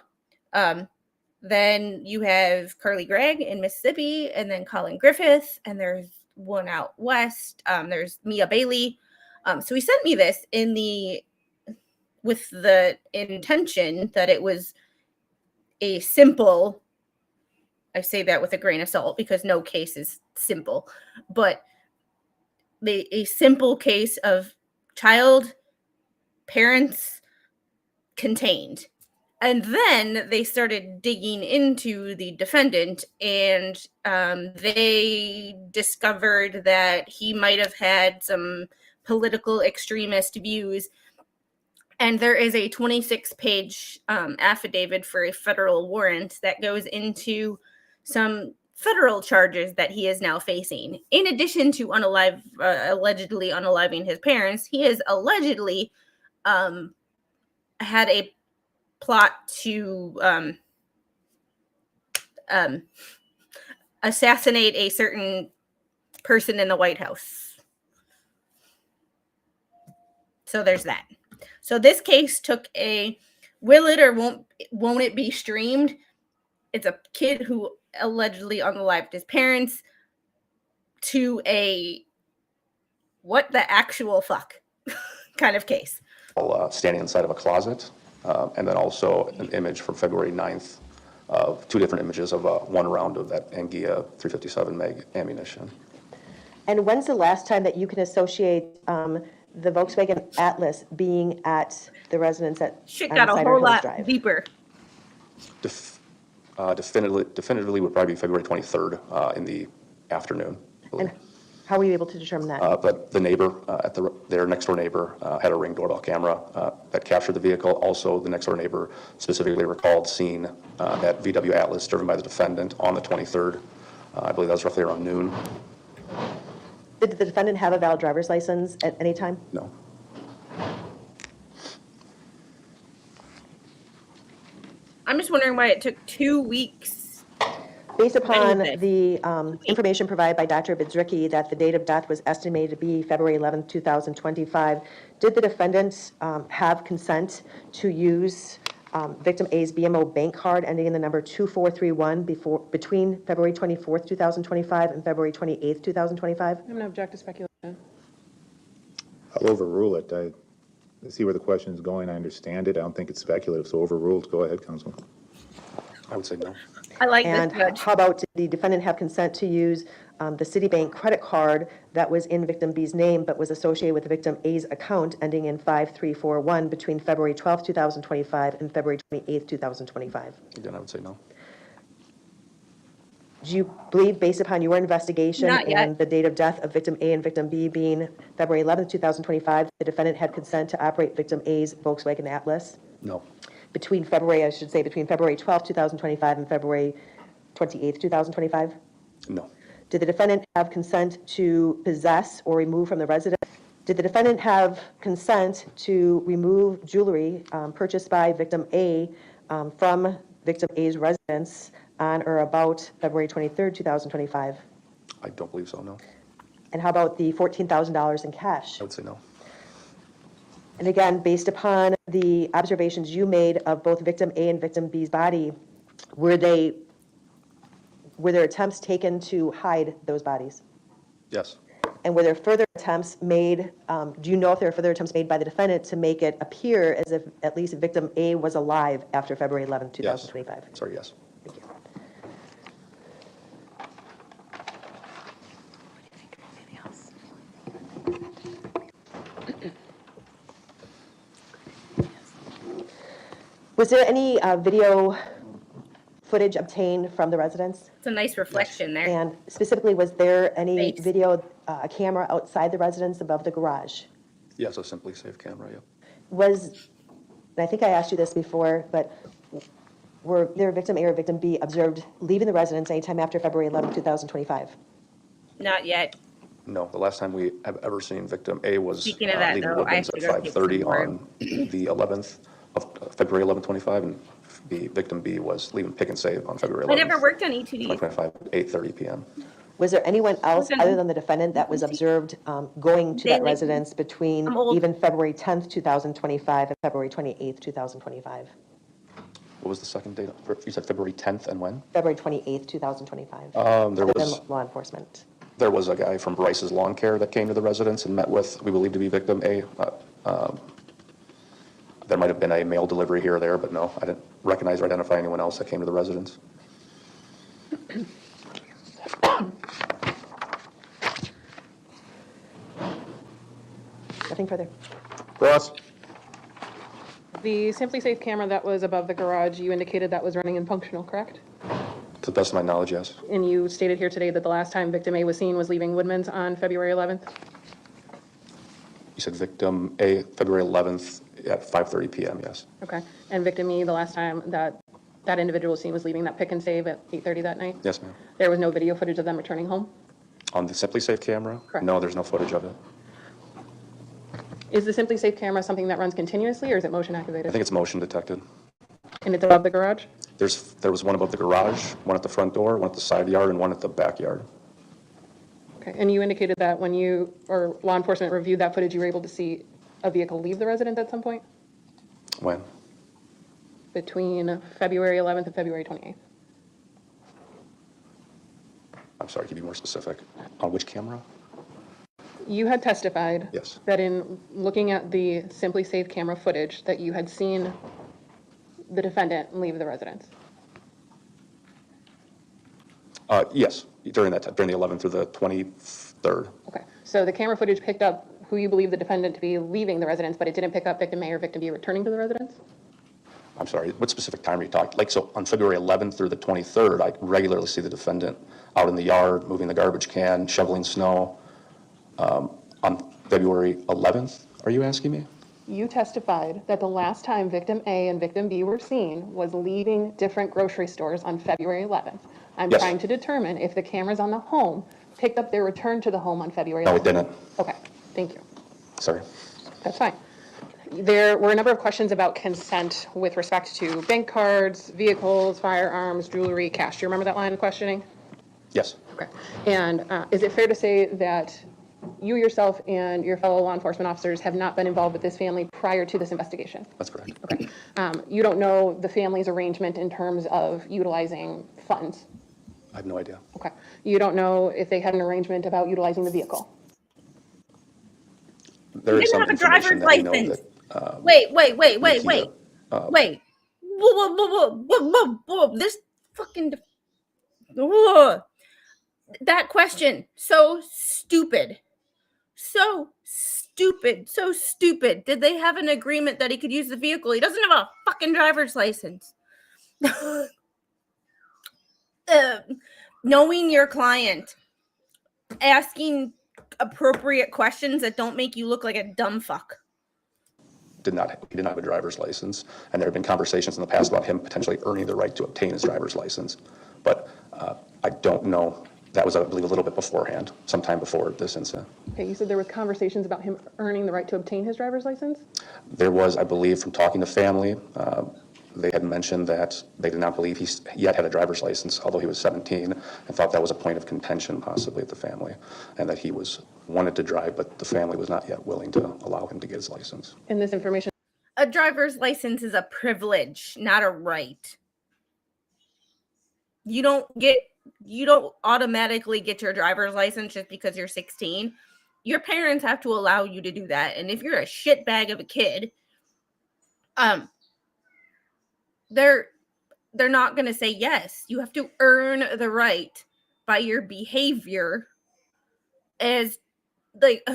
Then you have Carly Gregg in Mississippi, and then Colin Griffith, and there's one out west. There's Mia Bailey. So he sent me this with the intention that it was a simple, I say that with a grain of salt because no case is simple, but a simple case of child, parents contained. And then they started digging into the defendant, and they discovered that he might have had some political extremist views. And there is a 26-page affidavit for a federal warrant that goes into some federal charges that he is now facing. In addition to allegedly unaliving his parents, he has allegedly had a plot to assassinate a certain person in the White House. So there's that. So this case took will it or won't it be streamed? It's a kid who allegedly unalived his parents to a what the actual fuck kind of case. Standing inside of a closet, and then also an image from February 9th of two different images of one round of that Anguilla 357 mag ammunition. And when's the last time that you can associate the Volkswagen Atlas being at the residence at Shit got a whole lot deeper. Definitively would probably be February 23rd in the afternoon. And how were you able to determine that? But the neighbor, their next door neighbor, had a Ring doorbell camera that captured the vehicle. Also, the next door neighbor specifically recalled seeing that VW Atlas driven by the defendant on the 23rd. I believe that was roughly around noon. Did the defendant have a valid driver's license at any time? No. I'm just wondering why it took 2 weeks Based upon Many of the information provided by Dr. Bidzricki that the date of death was estimated to be February 11th, 2025, did the defendants have consent to use victim A's BMO bank card ending in the number 2431 between February 24th, 2025 and February 28th, 2025? I'm going to object to speculation. I'll overrule it. I see where the question is going. I understand it. I don't think it's speculative, so overruled. Go ahead, Counsel. I would say no. I like And this judge. how about did the defendant have consent to use the Citibank credit card that was in victim B's name but was associated with victim A's account ending in 5341 between February 12th, 2025 and February 28th, 2025? Again, I would say no. Do you believe, based upon your investigation Not yet. and the date of death of victim A and victim B being February 11th, 2025, the defendant had consent to operate victim A's Volkswagen Atlas No. between February 12th, 2025 and February 28th, 2025? No. Did the defendant have consent to possess or remove from the residence? Did the defendant have consent to remove jewelry purchased by victim A from victim A's residence on or about February 23rd, 2025? I don't believe so, no. And how about the $14,000 in cash? I would say no. And again, based upon the observations you made of both victim A and victim B's body, were there attempts taken to hide those bodies? Yes. And were there further attempts made, do you know if there were further attempts made by the defendant to make it appear as if at least victim A was alive after February 11th, 2025? Yes. Sorry, yes. Thank you. Was there any video footage obtained from the residence? It's a nice reflection there. And specifically, was there any Face. video, a camera outside the residence above the garage? Yes, a Simply Safe camera, yeah. Was, and I think I asked you this before, but were there victim A or victim B observed leaving the residence anytime after February 11, 2025? Not yet. No, the last time we have ever seen victim A was Speaking of that, leaving though, I Woodlands have at to go take 5:30 some more. on the 11th of February 11, 25, and the victim B was leaving Pick and Save on February 11th. I never worked on E2D. 2025, 8:30 p.m. Was there anyone else Listen. other than the defendant that was observed going to that Daily. residence between I'm old. even February 10th, 2025 and February 28th, 2025? What was the second date? You said February 10th and when? February 28th, 2025? There Other than was law enforcement. There was a guy from Bryce's Lawn Care that came to the residence and met with, we believe to be victim A. There might have been a mail delivery here or there, but no, I didn't recognize or identify anyone else that came to the residence. Nothing further. Ross? The Simply Safe camera that was above the garage, you indicated that was running and functional, correct? To the best of my knowledge, yes. And you stated here today that the last time victim A was seen was leaving Woodman's on February 11th? You said victim A, February 11th at 5:30 p.m., yes. Okay. And victim E, the last time that individual was seen was leaving that Pick and Save at 8:30 that night? Yes, ma'am. There was no video footage of them returning home? On the Simply Safe camera? Correct. No, there's no footage of it. Is the Simply Safe camera something that runs continuously, or is it motion I activated? think it's motion detected. And it's above the garage? There was one above the garage, one at the front door, one at the side yard, and one at the backyard. Okay. And you indicated that when you, or law enforcement reviewed that footage, you were able to see a vehicle leave the residence at some point? When? Between February 11th and February 28th? I'm sorry, can you be more specific? On which camera? You had testified Yes. that in looking at the Simply Safe camera footage, that you had seen the defendant leave the residence. Yes, during the 11th through the 23rd. Okay, so the camera footage picked up who you believe the defendant to be leaving the residence, but it didn't pick up victim A or victim B returning to the residence? I'm sorry, what specific time are you talking? Like, so on February 11th through the 23rd, I regularly see the defendant out in the yard, moving the garbage can, shoveling snow. On February 11th, are you asking me? You testified that the last time victim A and victim B were seen was leaving different grocery stores on February 11th. I'm Yes. trying to determine if the cameras on the home picked up their return to the home on February 11th. No, it didn't. Okay, thank you. Sorry. That's fine. There were a number of questions about consent with respect to bank cards, vehicles, firearms, jewelry, cash. Do you remember that line of questioning? Yes, Okay. And is it fair to say that you yourself and your fellow law enforcement officers have not been involved with this family prior to this investigation? that's correct. Okay. You don't know the family's arrangement in terms of utilizing funds? I have no idea. Okay. You don't know if they had an arrangement about utilizing the vehicle? There He is didn't some have a information driver's that we know license. that. Wait. Nikita, Wait. Whoa. This fucking. Whoa. That question. So stupid. So stupid. Did they have an agreement that he could use the vehicle? He doesn't have a fucking driver's license. Knowing your client, asking appropriate questions that don't make you look like a dumb fuck. he did not have a driver's license, and there have been conversations in the past about him potentially earning the right to obtain his driver's license. But I don't know. That was, I believe, a little bit beforehand, sometime before this incident. Okay, you said there was conversations about him earning the right to obtain his driver's license? There was, I believe, from talking to family, they had mentioned that they did not believe he yet had a driver's license, although he was 17, and thought that was a point of contention possibly at the family, and that he wanted to drive, but the family was not yet willing to allow him to get his license. And this information A driver's license is a privilege, not a right. You don't automatically get your driver's license just because you're 16. Your parents have to allow you to do that. And if you're a shitbag of a kid, they're not going to say yes. You have to earn the right by your behavior. As like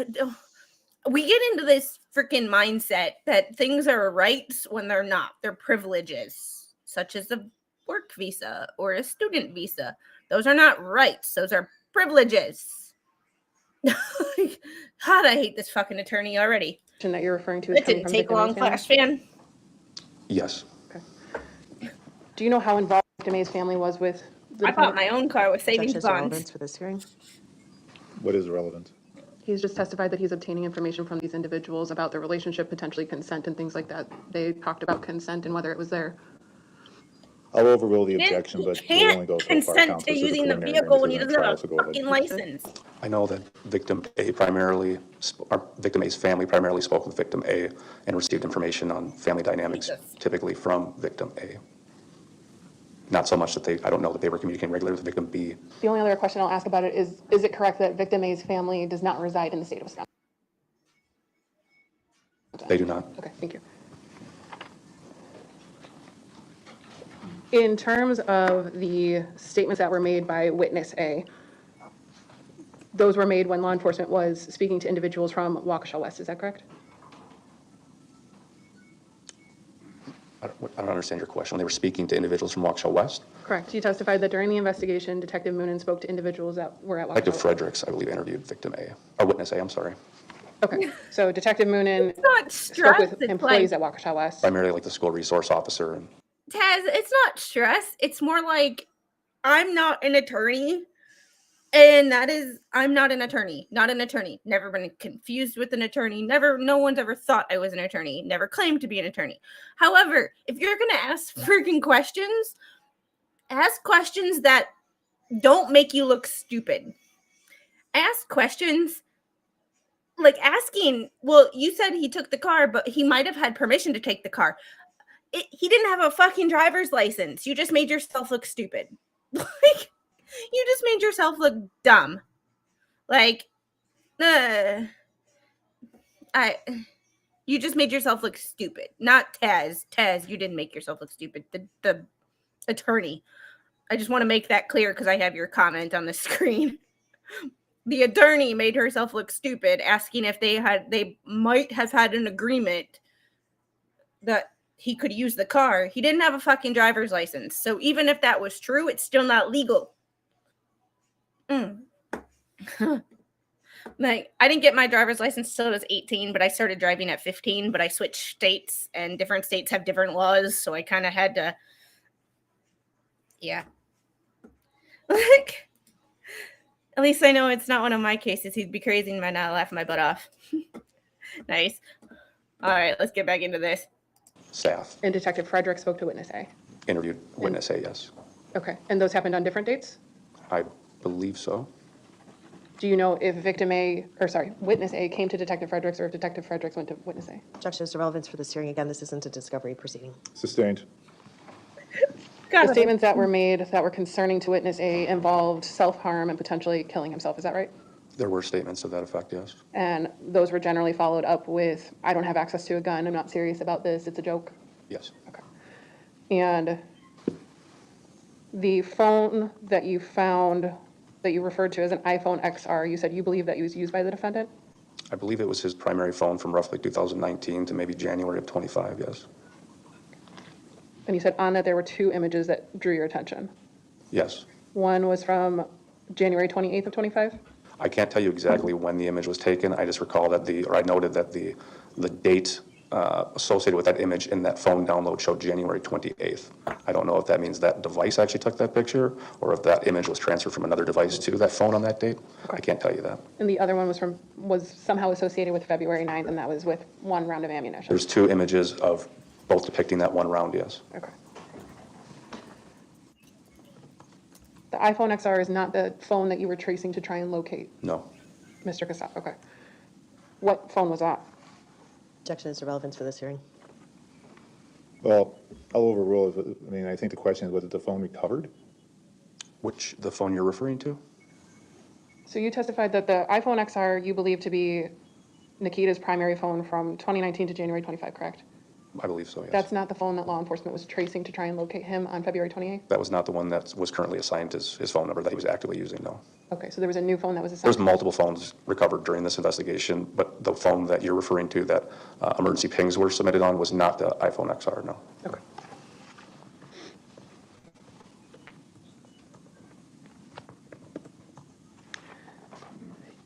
we get into this freaking mindset that things are rights when they're not. They're privileges, such as a work visa or a student visa. Those are not rights. Those are privileges. God, I hate this fucking attorney already. that you're referring to is It coming didn't from take Victim long, A's family? Flash fan. Yes. Do you know how involved Victim A's family was with the I bought my own car with savings Objections to bonds. relevance for this hearing? What is relevant? He's just testified that he's obtaining information from these individuals about their relationship, potentially consent and things like that. They talked about consent and whether it was there. I'll overrule the He objection, but can't we'll only go so far. consent Counsel, to this is a using the preliminary vehicle when he decision doesn't at have trial, a so go ahead. fucking license. I know that victim A primarily, or victim A's family primarily spoke with victim A and received information on family dynamics, Jesus. typically from victim A. Not so much that I don't know that they were communicating regularly with victim B. The only other question I'll ask about it is it correct that Victim A's family does not reside in the state of Wisconsin? They do not. Okay, thank you. In terms of the statements that were made by witness A, those were made when law enforcement was speaking to individuals from Waukesha West, is that correct? I don't understand your question. When they were speaking to individuals from Waukesha West, Correct. You testified that during the investigation, Detective Moonen spoke to individuals that were at Waukesha Detective West. Fredericks, I believe, interviewed victim A, or witness A, I'm sorry. Okay, so Detective Moonen It's not spoke stress. with It's employees like, at Waukesha West. Primarily like the school resource officer. And Taz, it's not stress. It's more like I'm not an attorney. And that is, I'm not an attorney. Never been confused with an attorney. No one's ever thought I was an attorney. Never claimed to be an attorney. However, if you're going to ask freaking questions, ask questions that don't make you look stupid. Ask questions like asking, well, you said he took the car, but he might have had permission to take the car. He didn't have a fucking driver's license. You just made yourself look stupid. Like, you just made yourself look dumb. Like, you just made yourself look stupid. Not Taz. Taz, you didn't make yourself look stupid. The attorney. I just want to make that clear because I have your comment on the screen. The attorney made herself look stupid, asking if they might have had an agreement that he could use the car. He didn't have a fucking driver's license. So even if that was true, it's still not legal. Like, I didn't get my driver's license till I was 18, but I started driving at 15, but I switched states and different states have different laws. So I kind of had to, yeah. Like, at least I know it's not one of my cases. He'd be crazy and might not laugh my butt off. Nice. All right, let's get back into this. Staff And Detective Frederick spoke to witness A. interviewed witness A, yes. Okay, and those happened on different dates? I believe so. Do you know if witness A came to Detective Fredericks or if Detective Fredericks went to witness A? Objection is to relevance for this hearing. Again, this isn't a discovery proceeding. Sustained. The statements that were made that were concerning to witness A involved self-harm and potentially killing himself, is that right? There were statements to that effect, yes. And those were generally followed up with, I don't have access to a gun, I'm not serious about this, it's a joke. Yes. And the phone that you found, that you referred to as an iPhone XR, you said you believe that it was used by the defendant? I believe it was his primary phone from roughly 2019 to maybe January of 25, yes. And you said on that there were two images that drew your attention. Yes. One was from January 28th of 25? I can't tell you exactly when the image was taken. I just recall that I noted that the date associated with that image in that phone download showed January 28th. I don't know if that means that device actually took that picture or if that image was transferred from another device to that phone on that date. I can't tell you that. And the other one was somehow associated with February 9th, and that was with one round of ammunition? There's two images of both depicting that one round, yes. Okay. The iPhone XR is not the phone that you were tracing to try and locate No. Mr. Casap? Okay. What phone was that? Objection is to relevance for this hearing. Well, I'll overrule it. I mean, I think the question is, was it the phone recovered? The phone you're referring to? So you testified that the iPhone XR you believe to be Nikita's primary phone from 2019 to January 25, correct? I believe so, yes. That's not the phone that law enforcement was tracing to try and locate him on February 28th? That was not the one that was currently assigned his phone number that he was actively using, no. Okay, so there was a new phone that was There's assigned? multiple phones recovered during this investigation, but the phone that you're referring to that emergency pings were submitted on was not the iPhone XR, no. Okay.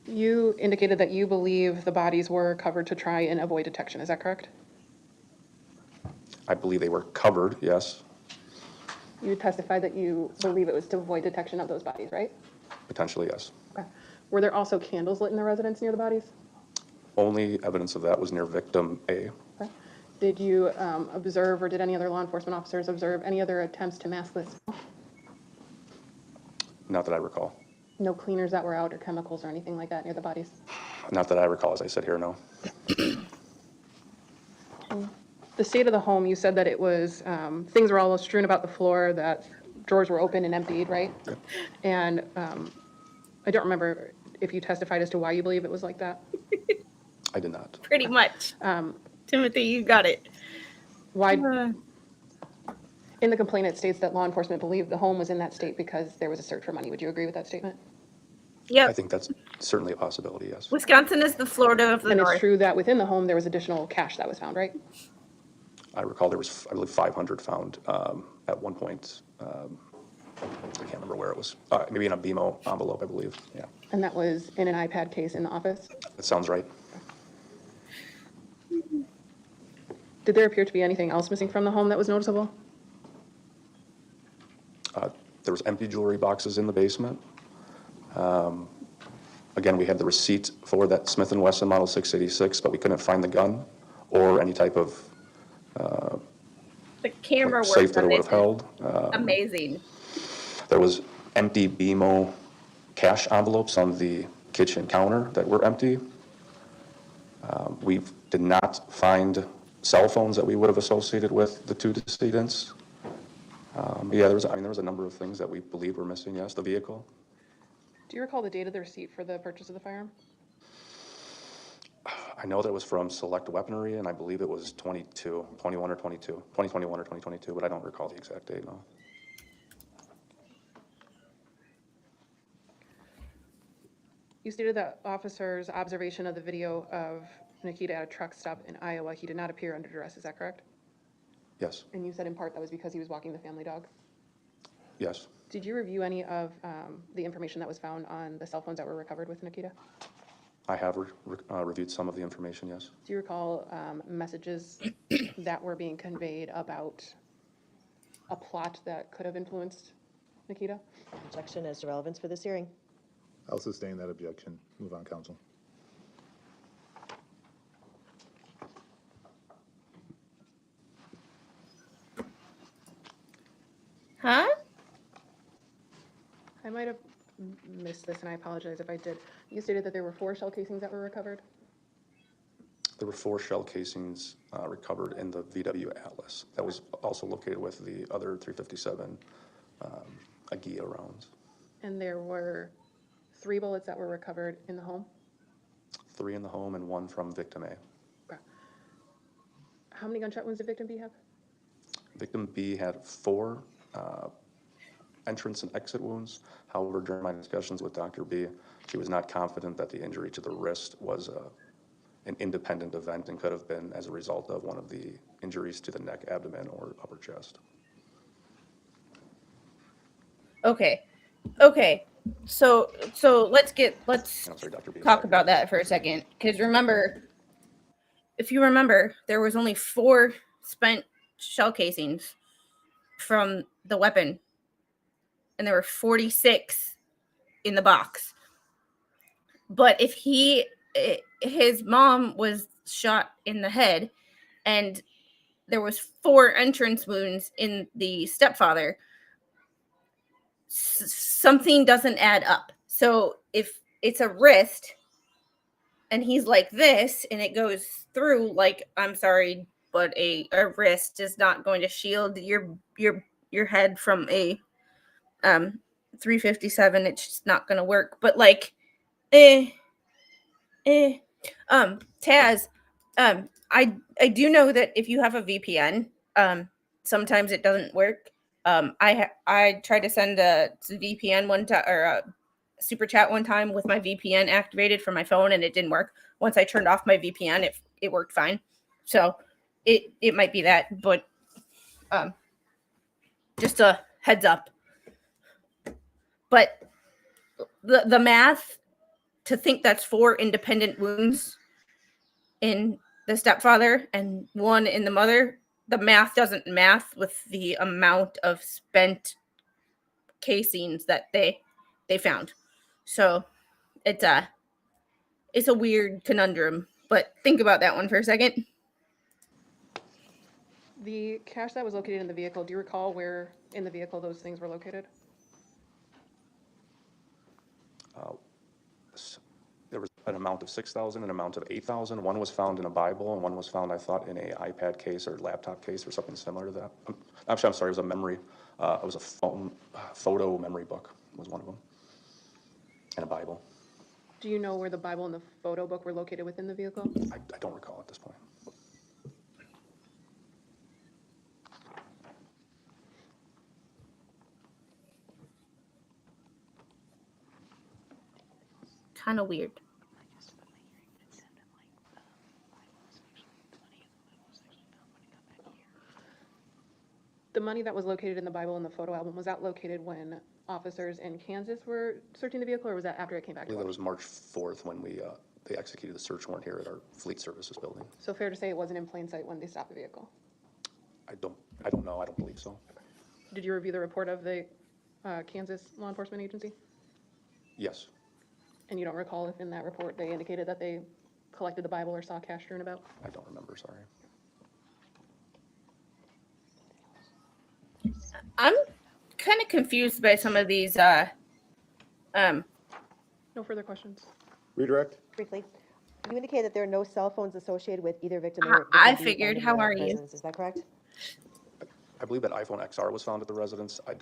You indicated that you believe the bodies were covered to try and avoid detection, is that correct? I believe they were covered, yes, You testified that you believe it was to avoid detection of those bodies, right? potentially, yes. Okay. Were there also candles lit in the residence near the bodies? Only evidence of that was near victim A. Okay. Did you observe, or did any other law enforcement officers observe any other attempts to mask this? Not that I recall. No cleaners that were out or chemicals or anything like that near the bodies? Not that I recall, as I said here, no. The state of the home, you said that it was, things were all strewn about the floor, that drawers were open and emptied, right? Yep. And I don't remember if you testified as to why you believe it was like that. I did not. Pretty much. Timothy, you got it. Why? In the complaint, it states that law enforcement believed the home was in that state because there was a search for money. Would you agree with that statement? I Yep. think that's certainly a possibility, yes. Wisconsin is the Florida of the And it's North. true that within the home, there was additional cash that was found, right? I recall there was, I believe, 500 found at one point. I can't remember where it was. Maybe in a BMO envelope, I believe, yeah. And that was in an iPad case in the office? That sounds right. Did there appear to be anything else missing from the home that was noticeable? There was empty jewelry boxes in the basement. Again, we had the receipt for that Smith & Wesson Model 686, but we couldn't find the gun or any type of The camera safe work that it on would this have held. is amazing. There was empty BMO cash envelopes on the kitchen counter that were empty. We did not find cell phones that we would have associated with the two decedents. Yeah, there was a number of things that we believe were missing, yes, the vehicle. Do you recall the date of the receipt for the purchase of the firearm? I know that it was from Select Weaponry, and I believe it was 2021 or 2022, but I don't recall the exact date, no. You stated that officers' observation of the video of Nikita at a truck stop in Iowa, he did not appear under duress, is that correct? Yes, And you said in part that was because he was walking the family dog. yes. Did you review any of the information that was found on the cell phones that were recovered with Nikita? I have reviewed some of the information, yes. Do you recall messages that were being conveyed about a plot that could have influenced Nikita? Objection as to relevance for this hearing. I'll sustain that objection. Move on, counsel. might have missed this, and I apologize if I did. You stated that there were 4 shell casings that were recovered? There were 4 shell casings recovered in the VW Atlas. That was also located with the other 357 Agia rounds. And there were 3 bullets that were recovered in the home? 3 in the home and 1 from victim A. Okay. How many gunshot wounds did victim B have? Victim B had 4 entrance and exit wounds. However, during my discussions with Dr. B, she was not confident that the injury to the wrist was an independent event and could have been as a result of one of the injuries to the neck, abdomen, or upper chest. Okay. So let's I'm sorry, Dr. B. talk about that for a second. Because remember, if you remember, there was only 4 spent shell casings from the weapon, and there were 46 in the box. But if his mom was shot in the head, and there was 4 entrance wounds in the stepfather, something doesn't add up. So if it's a wrist and he's like this and it goes through, like, I'm sorry, but a wrist is not going to shield your head from a 357. It's just not going to work. But like Taz, I do know that if you have a VPN, sometimes it doesn't work. I tried to send a VPN one time, or a super chat one time with my VPN activated for my phone, and it didn't work. Once I turned off my VPN, it worked fine. So it might be that, but just a heads up. But the math, to think that's 4 independent wounds in the stepfather and 1 in the mother, the math doesn't math with the amount of spent casings that they found. So it's a weird conundrum, but think about that one for a second. The cash that was located in the vehicle, do you recall where in the vehicle those things were located? There was an amount of 6,000, an amount of 8,000. One was found in a Bible, and one was found, I thought, in a iPad case or laptop case or something similar to that. Actually, I'm sorry, it was a memory. It was a photo memory book was one of them, and a Bible. Do you know where the Bible and the photo book were located within the vehicle? I don't recall at this point. Kind of weird. The money that was located in the Bible and the photo album, was that located when officers in Kansas were searching the vehicle, or was that after it came back I to believe that us? was March 4th when they executed the search warrant here at our Fleet Services building. So fair to say it wasn't in plain sight when they stopped the vehicle? I don't know. I don't believe so. Did you review the report of the Kansas law enforcement agency? Yes. And you don't recall if in that report they indicated that they collected the Bible or saw cash strewn about? I don't remember, sorry. I'm kind of confused by some of these No further questions. Redirect? Briefly, you indicated that there are no cell phones associated with either victim A or victim I B figured. found in How the are you? residence. Is that correct? I believe that iPhone XR was found at the residence. But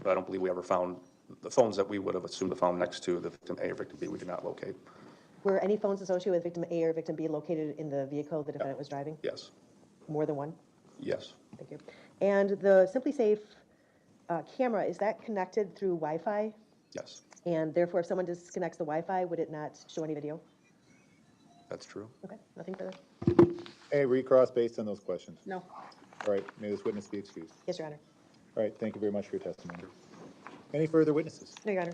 I don't believe we ever found the phones that we would have assumed to found next to the victim A or victim B. We did not locate. Were any phones associated with victim A or victim B located in the vehicle the defendant was driving? Yes. More than one? Yes. Thank you. And the Simply Safe camera, is that connected through Wi-Fi? Yes. And therefore, if someone disconnects the Wi-Fi, would it not show any video? That's true. Okay, nothing further. Hey, recross based on those questions. No. All right, may this witness be excused. Yes, Your Honor. All right, thank you very much for your testimony. Any further witnesses? No, Your Honor.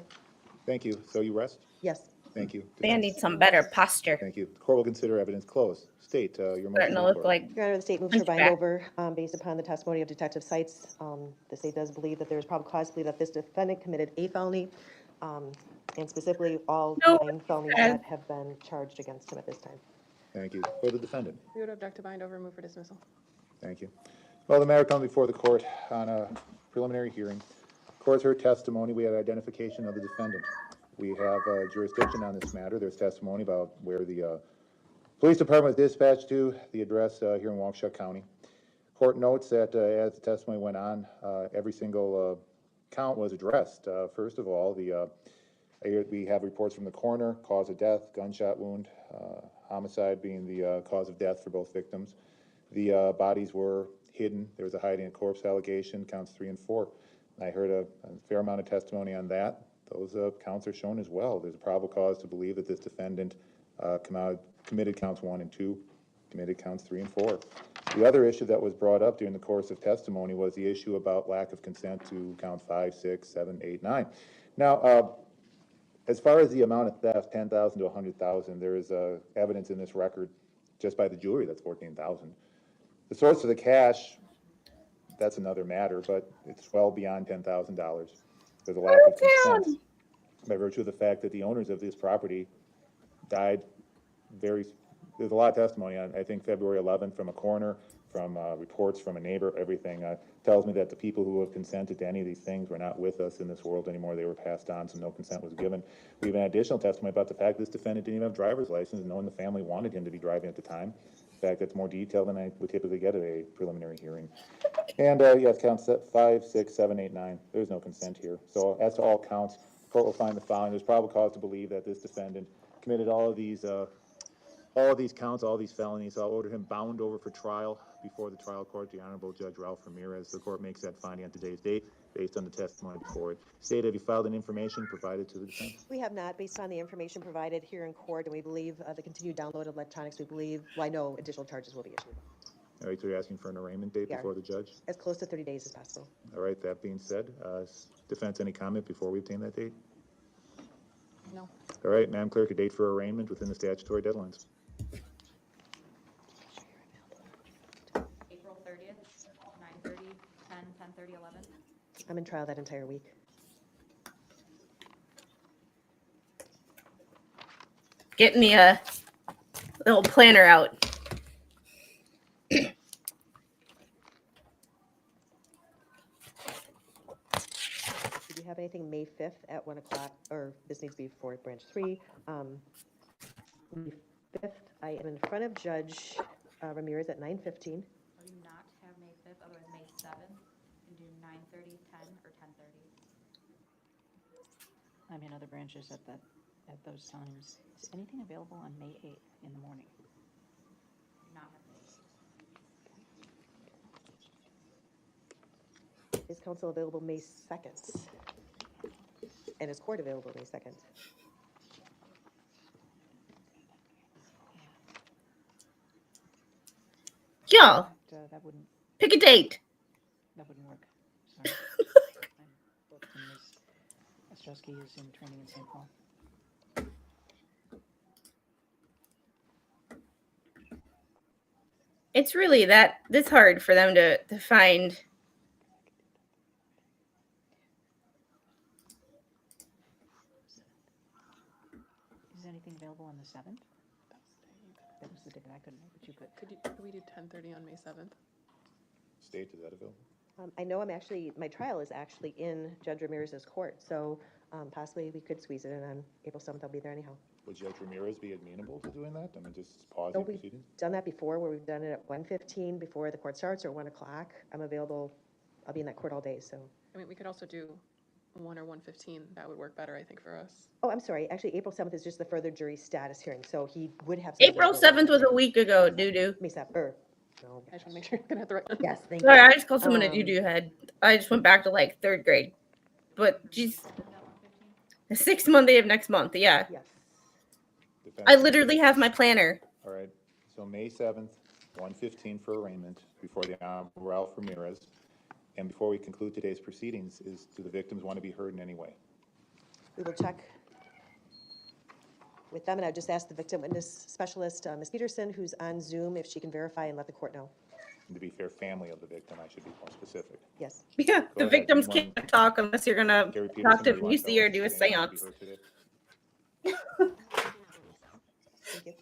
Thank you. So you rest? Yes. Thank you. They need some better posture. Thank you. The court will consider evidence closed. State your motion. Starting to on the look floor. like Your Honor, the state moves for bind Hunchback. over based upon the testimony of Detective Seitz. The state does believe that there is probable cause to believe that this defendant committed a felony, and specifically all No, 9 felonies that have been charged against him at this time. Thank you. For the defendant. We would object to bind over and move for dismissal. Thank you. Well, the matter comes before the court on a preliminary hearing. course heard testimony. We had identification of the defendant. We have jurisdiction on this matter. There's testimony about where the police department was dispatched to, the address here in Waukesha County. Court notes that as the testimony went on, every single count was addressed. First of all, we have reports from the coroner, cause of death, gunshot wound, homicide being the cause of death for both victims. The bodies were hidden. There was a hiding a corpse allegation, counts 3 and 4. I heard a fair amount of testimony on that. Those counts are shown as well. There's a probable cause to believe that this defendant committed counts 1 and 2, committed counts 3 and 4. The other issue that was brought up during the course of testimony was the issue about lack of consent to counts 5, 6, 7, 8, 9. Now, as far as the amount of theft, 10,000 to 100,000, there is evidence in this record just by the jewelry that's 14,000. The source of the cash, that's another matter, but it's well beyond $10,000. There's a lack of consent by virtue of the fact that the owners of this property died there's a lot of testimony on, I think, February 11th from a coroner, from reports from a neighbor, everything tells me that the people who have consented to any of these things were not with us in this world anymore. They were passed on, so no consent was given. We have an additional testimony about the fact this defendant didn't even have a driver's license, and knowing the family wanted him to be driving at the time. In fact, that's more detailed than I would typically get at a preliminary hearing. And yes, counts 5, 6, 7, 8, 9. There's no consent here. So as to all counts, the court will find the following. There's probable cause to believe that this defendant committed all of these counts, all these felonies. I'll order him bound over for trial before the trial court, the Honorable Judge Ralph Ramirez. The court makes that finding on today's date based on the testimony before it. State, have you filed any information provided to the defense? We have not, based on the information provided here in court, and we believe the continued download of electronics, we believe, well, I know additional charges will be issued. All right, so you're asking for an arraignment date Yeah. before the judge? As close to 30 days as possible. All right, that being said, defense, any comment before we obtain that date? No. All right, Madam Clerk, a date for arraignment within the statutory deadlines. April 30th, 9:30, 10, 10:30, 11. I'm in trial that entire week. Getting the little planner out. Do you have anything May 5th at 1 o'clock, or this needs to be before branch 3? May 5th, I am in front of Judge Ramirez at 9:15. Or do you not have May 5th, otherwise May 7th, and do 9:30, 10, or 10:30? I'm in other branches at those times. Is anything available on May 8th in the morning? Do not have May 8th. Is counsel available May 2nd? And is court available May 2nd? Y'all, That wouldn't pick a date. work. Sorry. I'm booked, and Ms. Ostrowski is in training in St. Paul. It's really this hard for them to find. Is anything available on the 7th? That was the day that I couldn't make, but you could. Could we do 10:30 on May 7th? State, is that available? I know my trial is actually in Judge Ramirez's court, so possibly we could squeeze it in on April 7th. I'll be there anyhow. Would Judge Ramirez be amenable to doing that? I mean, just pause No, the we've proceedings? done that before, where we've done it at 1:15 before the court starts, or 1 o'clock. I'm available. I'll be in that court all day, so. I mean, we could also do 1 or 1:15. That would work better, I think, for us. Oh, I'm sorry. Actually, April 7th is just the further jury status hearing, so he would have. some April availability. 7th was a week ago, doo-doo. May 7th, no. I just want to make sure you're going to have the right one. Yes, thank Sorry, you. I just called someone a doo-doo head. I just went back to like 3rd grade. But geez, the 6th Monday of next month, yeah. Yes. Defense- I literally have my planner. All right, so May 7th, 1:15 for arraignment before the Honorable Ralph Ramirez. And before we conclude today's proceedings, do the victims want to be heard in any way? We will check with them, and I would just ask the victim witness specialist, Ms. Peterson, who's on Zoom, if she can verify and let the court know. And to be fair, family of the victim, I should be more specific. Yes. Yeah, Go the ahead, victims anyone? can't talk unless you're gonna Gary talk Peterson, to do you want to Lucy or know do a if anyone want to seance. be heard today? Thank you.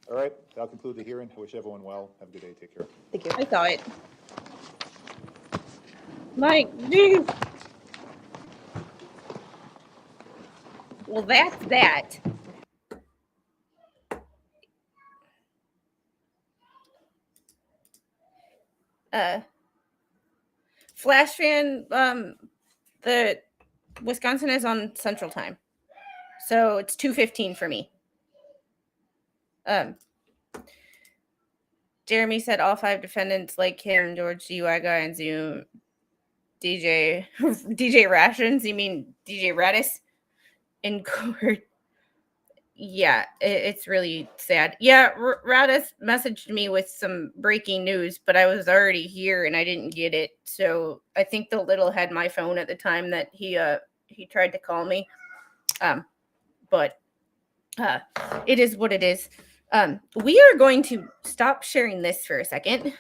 All right, that'll conclude the hearing. I wish everyone well. Have a good day. Take care. Thank you. I saw it. Like, dude. Well, that's that. Flash fan, the Wisconsin is on Central Time. So it's 2:15 for me. Jeremy said all 5 defendants like him, George Ziwaga and Zoom, DJ Rations, you mean DJ Radis in court. Yeah, it's really sad. Yeah, Radis messaged me with some breaking news, but I was already here and I didn't get it. So I think the little had my phone at the time that he tried to call me. But it is what it is. We are going to stop sharing this for a second.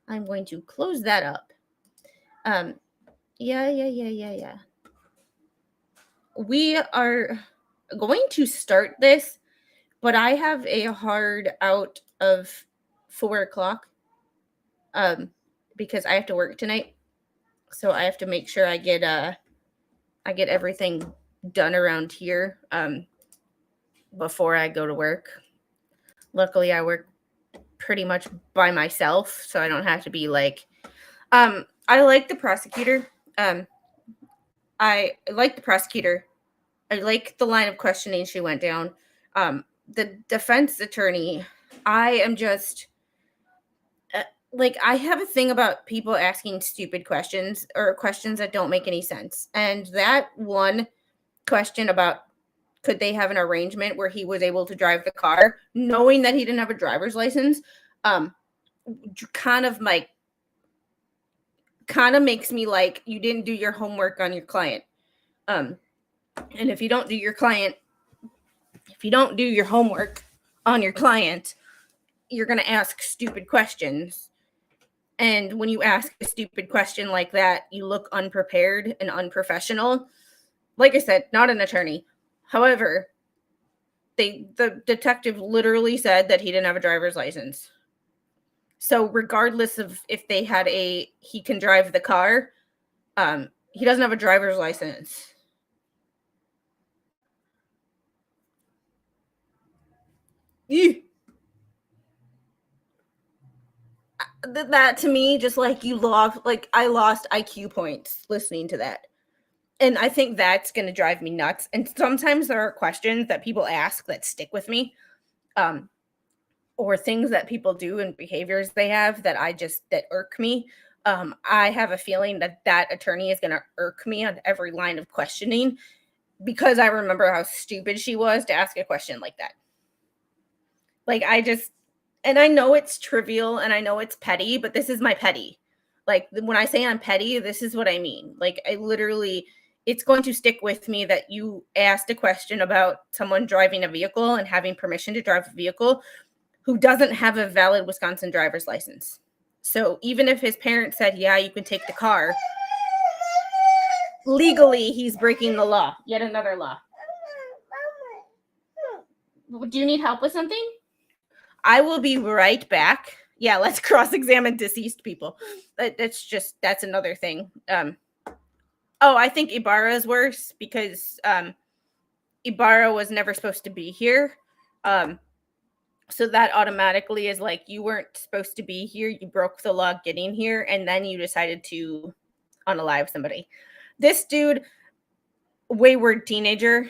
I'm going to close that up. Yeah. We are going to start this, but I have a hard out of 4:00 because I have to work tonight. So I have to make sure I get everything done around here before I go to work. Luckily, I work pretty much by myself, so I don't have to be like I like the prosecutor. I like the prosecutor. I like the line of questioning she went down. The defense attorney, I am just I have a thing about people asking stupid questions or questions that don't make any sense. And that one question about could they have an arrangement where he was able to drive the car, knowing that he didn't have a driver's license, kind of makes me like, you didn't do your homework on your client. And if you don't do your homework on your client, you're going to ask stupid questions. And when you ask a stupid question like that, you look unprepared and unprofessional. Like I said, not an attorney. However, the detective literally said that he didn't have a driver's license. So regardless of if they had he can drive the car, he doesn't have a driver's license. Ew. That to me, just like I lost IQ points listening to that. And I think that's going to drive me nuts. And sometimes there are questions that people ask that stick with me, or things that people do and behaviors they have that irk me. I have a feeling that attorney is going to irk me on every line of questioning because I remember how stupid she was to ask a question like that. And I know it's trivial and I know it's petty, but this is my petty. When I say I'm petty, this is what I mean. It's going to stick with me that you asked a question about someone driving a vehicle and having permission to drive a vehicle who doesn't have a valid Wisconsin driver's license. So even if his parents said, yeah, you can take the car, legally, he's breaking the law. Yet another law. Do you need help with something? I will be right back. Yeah, let's cross-examine deceased people. That's another thing. I think Ibarra is worse because Ibarra was never supposed to be here. So that automatically is you weren't supposed to be here. You broke the law getting here, and then you decided to unalive somebody. This dude, wayward teenager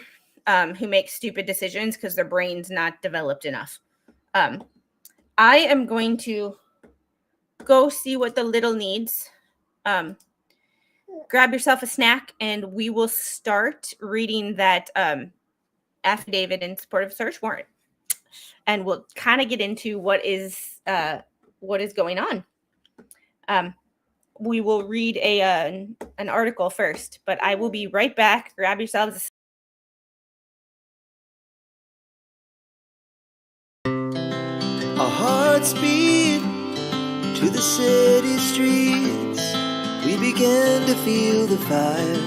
who makes stupid decisions because their brain's not developed enough. I am going to go see what the little needs. Grab yourself a snack, and we will start reading that affidavit in support of a search warrant. And we'll kind of get into what is going on. We will read an article first, but I will be right back. Grab yourselves Our hearts beat to the city streets. We began to feel the fire.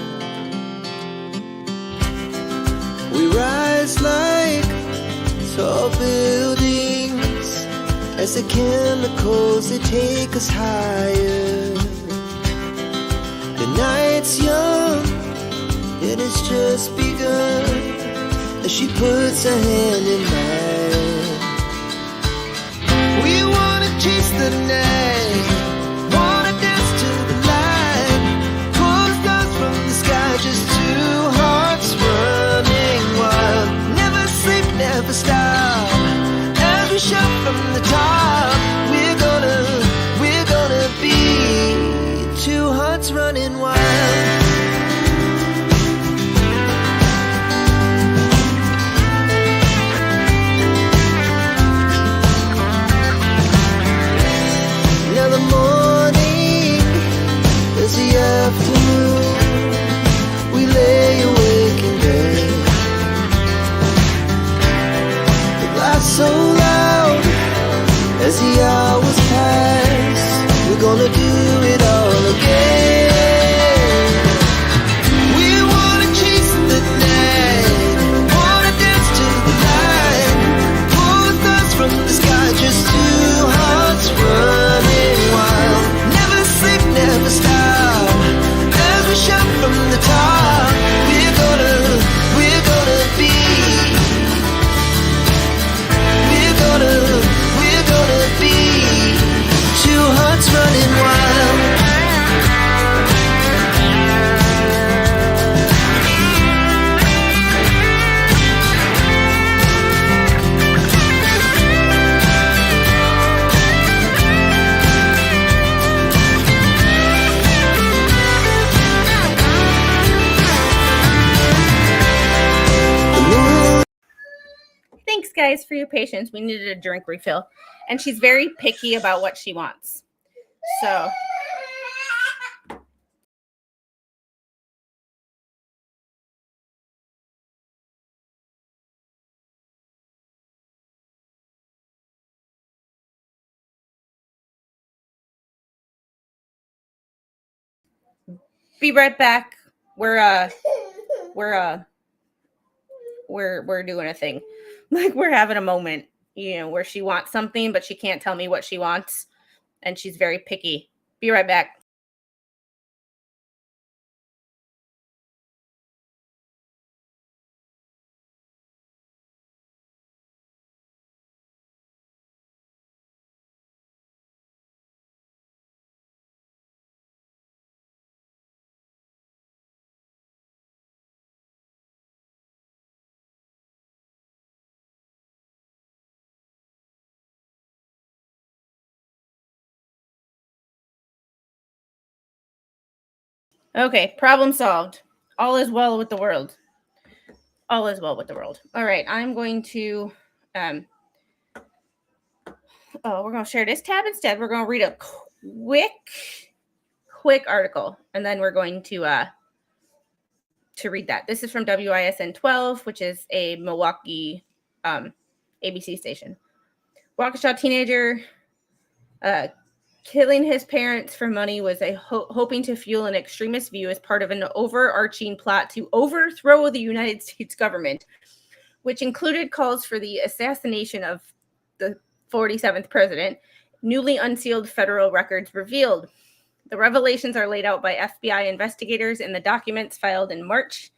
We rise like tall buildings as the chemicals, they take us higher. The night's young, it has just begun. as she puts her hand in mine. We wanna chase the night, wanna dance to the light, pull stars from the sky, just two hearts running wild. Never sleep, never stop, as we shout from the top. We're gonna be two hearts running wild. Now the morning is the afternoon. We lay awake in bed. The glass so loud as the hours pass. We're gonna do it all again. We wanna chase the night, wanna dance to the light, pull stars from the sky, just two hearts running wild. Never sleep, never stop, as we shout from the top. We're gonna be, we're gonna be two hearts running wild. Thanks, guys, for your patience. We needed a drink refill. And she's very picky about what she wants. So, be right back. We're doing a thing. Like, we're having a moment, where she wants something, but she can't tell me what she wants. And she's very picky. Be right back. Okay, problem solved. All is well with the world. All is well with the world. All right, I'm going to we're going to share this tab instead. We're going to read a quick article, and then we're going to read that. This is from WISN 12, which is a Milwaukee ABC station. Waukesha teenager killing his parents for money was hoping to fuel an extremist view as part of an overarching plot to overthrow the United States government, which included calls for the assassination of the 47th president. Newly unsealed federal records revealed. The revelations are laid out by FBI investigators in the documents filed in March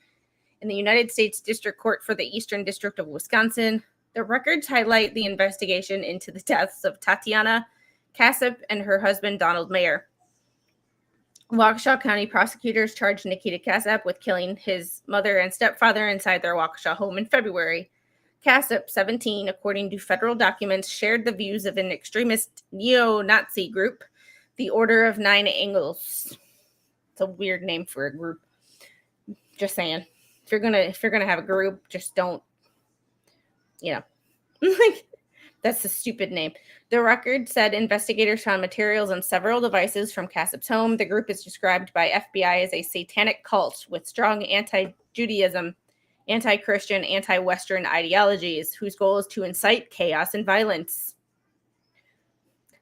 in the United States District Court for the Eastern District of Wisconsin. The records highlight the investigation into the deaths of Nikita Casap and her husband, Donald Mayer. Waukesha County prosecutors charged Nikita Casap with killing his mother and stepfather inside their Waukesha home in February. Casap, 17, according to federal documents, shared the views of an extremist neo-Nazi group, the Order of Nine Angles. It's a weird name for a group. Just saying. If you're gonna have a group, just don't, like, that's a stupid name. The record said investigators found materials on several devices from Casap's home. The group is described by FBI as a satanic cult with strong anti-Judaism, anti-Christian, anti-Western ideologies, whose goal is to incite chaos and violence.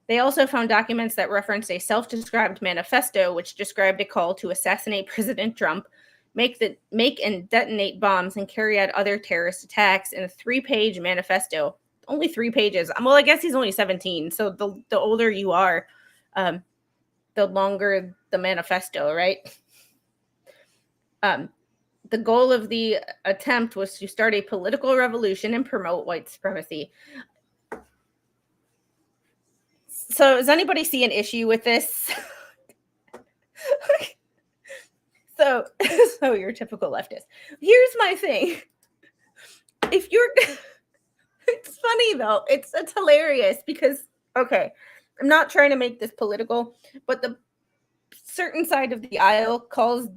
They also found documents that referenced a self-described manifesto, which described a call to assassinate President Trump, make and detonate bombs, and carry out other terrorist attacks in a 3-page manifesto. Only 3 pages. Well, I guess he's only 17, so the older you are, the longer the manifesto, right? The goal of the attempt was to start a political revolution and promote white supremacy. So does anybody see an issue with this? So you're a typical leftist. Here's my thing. If you're, it's funny though. It's hilarious because, okay, I'm not trying to make this political, but the certain side of the aisle calls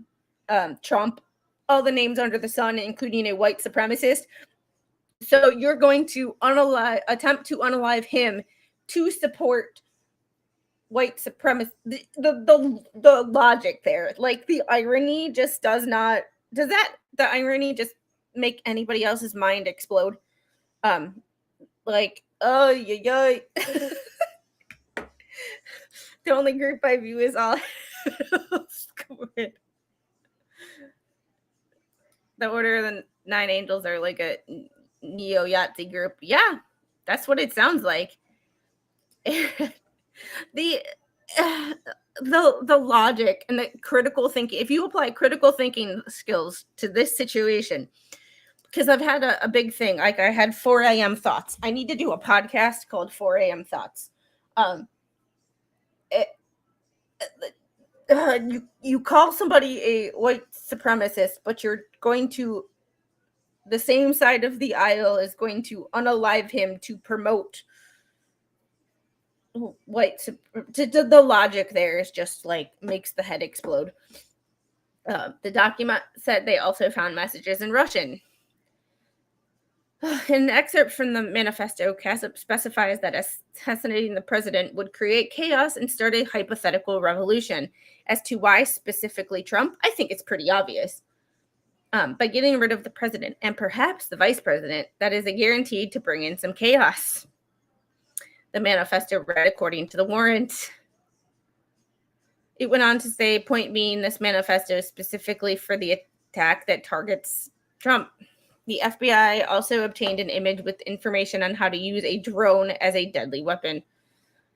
Trump all the names under the sun, including a white supremacist. So you're going to attempt to unalive him to support white supremacy. The logic there, like the irony just does not, the irony just make anybody else's mind explode? Like, oh yeah. The only group I view is all squid. The Order of the Nine Angels are like a neo-Yahtzee group. Yeah, that's what it sounds like. The logic and the critical thinking, if you apply critical thinking skills to this situation, because I've had a big thing, like I had 4 a.m. thoughts. I need to do a podcast called 4 a.m. thoughts. You call somebody a white supremacist, but you're going to, the same side of the aisle is going to unalive him to promote the logic there is just like makes the head explode. The document said they also found messages in Russian. In an excerpt from the manifesto, Casap specifies that assassinating the president would create chaos and start a hypothetical revolution. As to why specifically Trump, I think it's pretty obvious. By getting rid of the president and perhaps the vice president, that is a guarantee to bring in some chaos. The manifesto read according to the warrant. It went on to say, point being, this manifesto is specifically for the attack that targets Trump. The FBI also obtained an image with information on how to use a drone as a deadly weapon.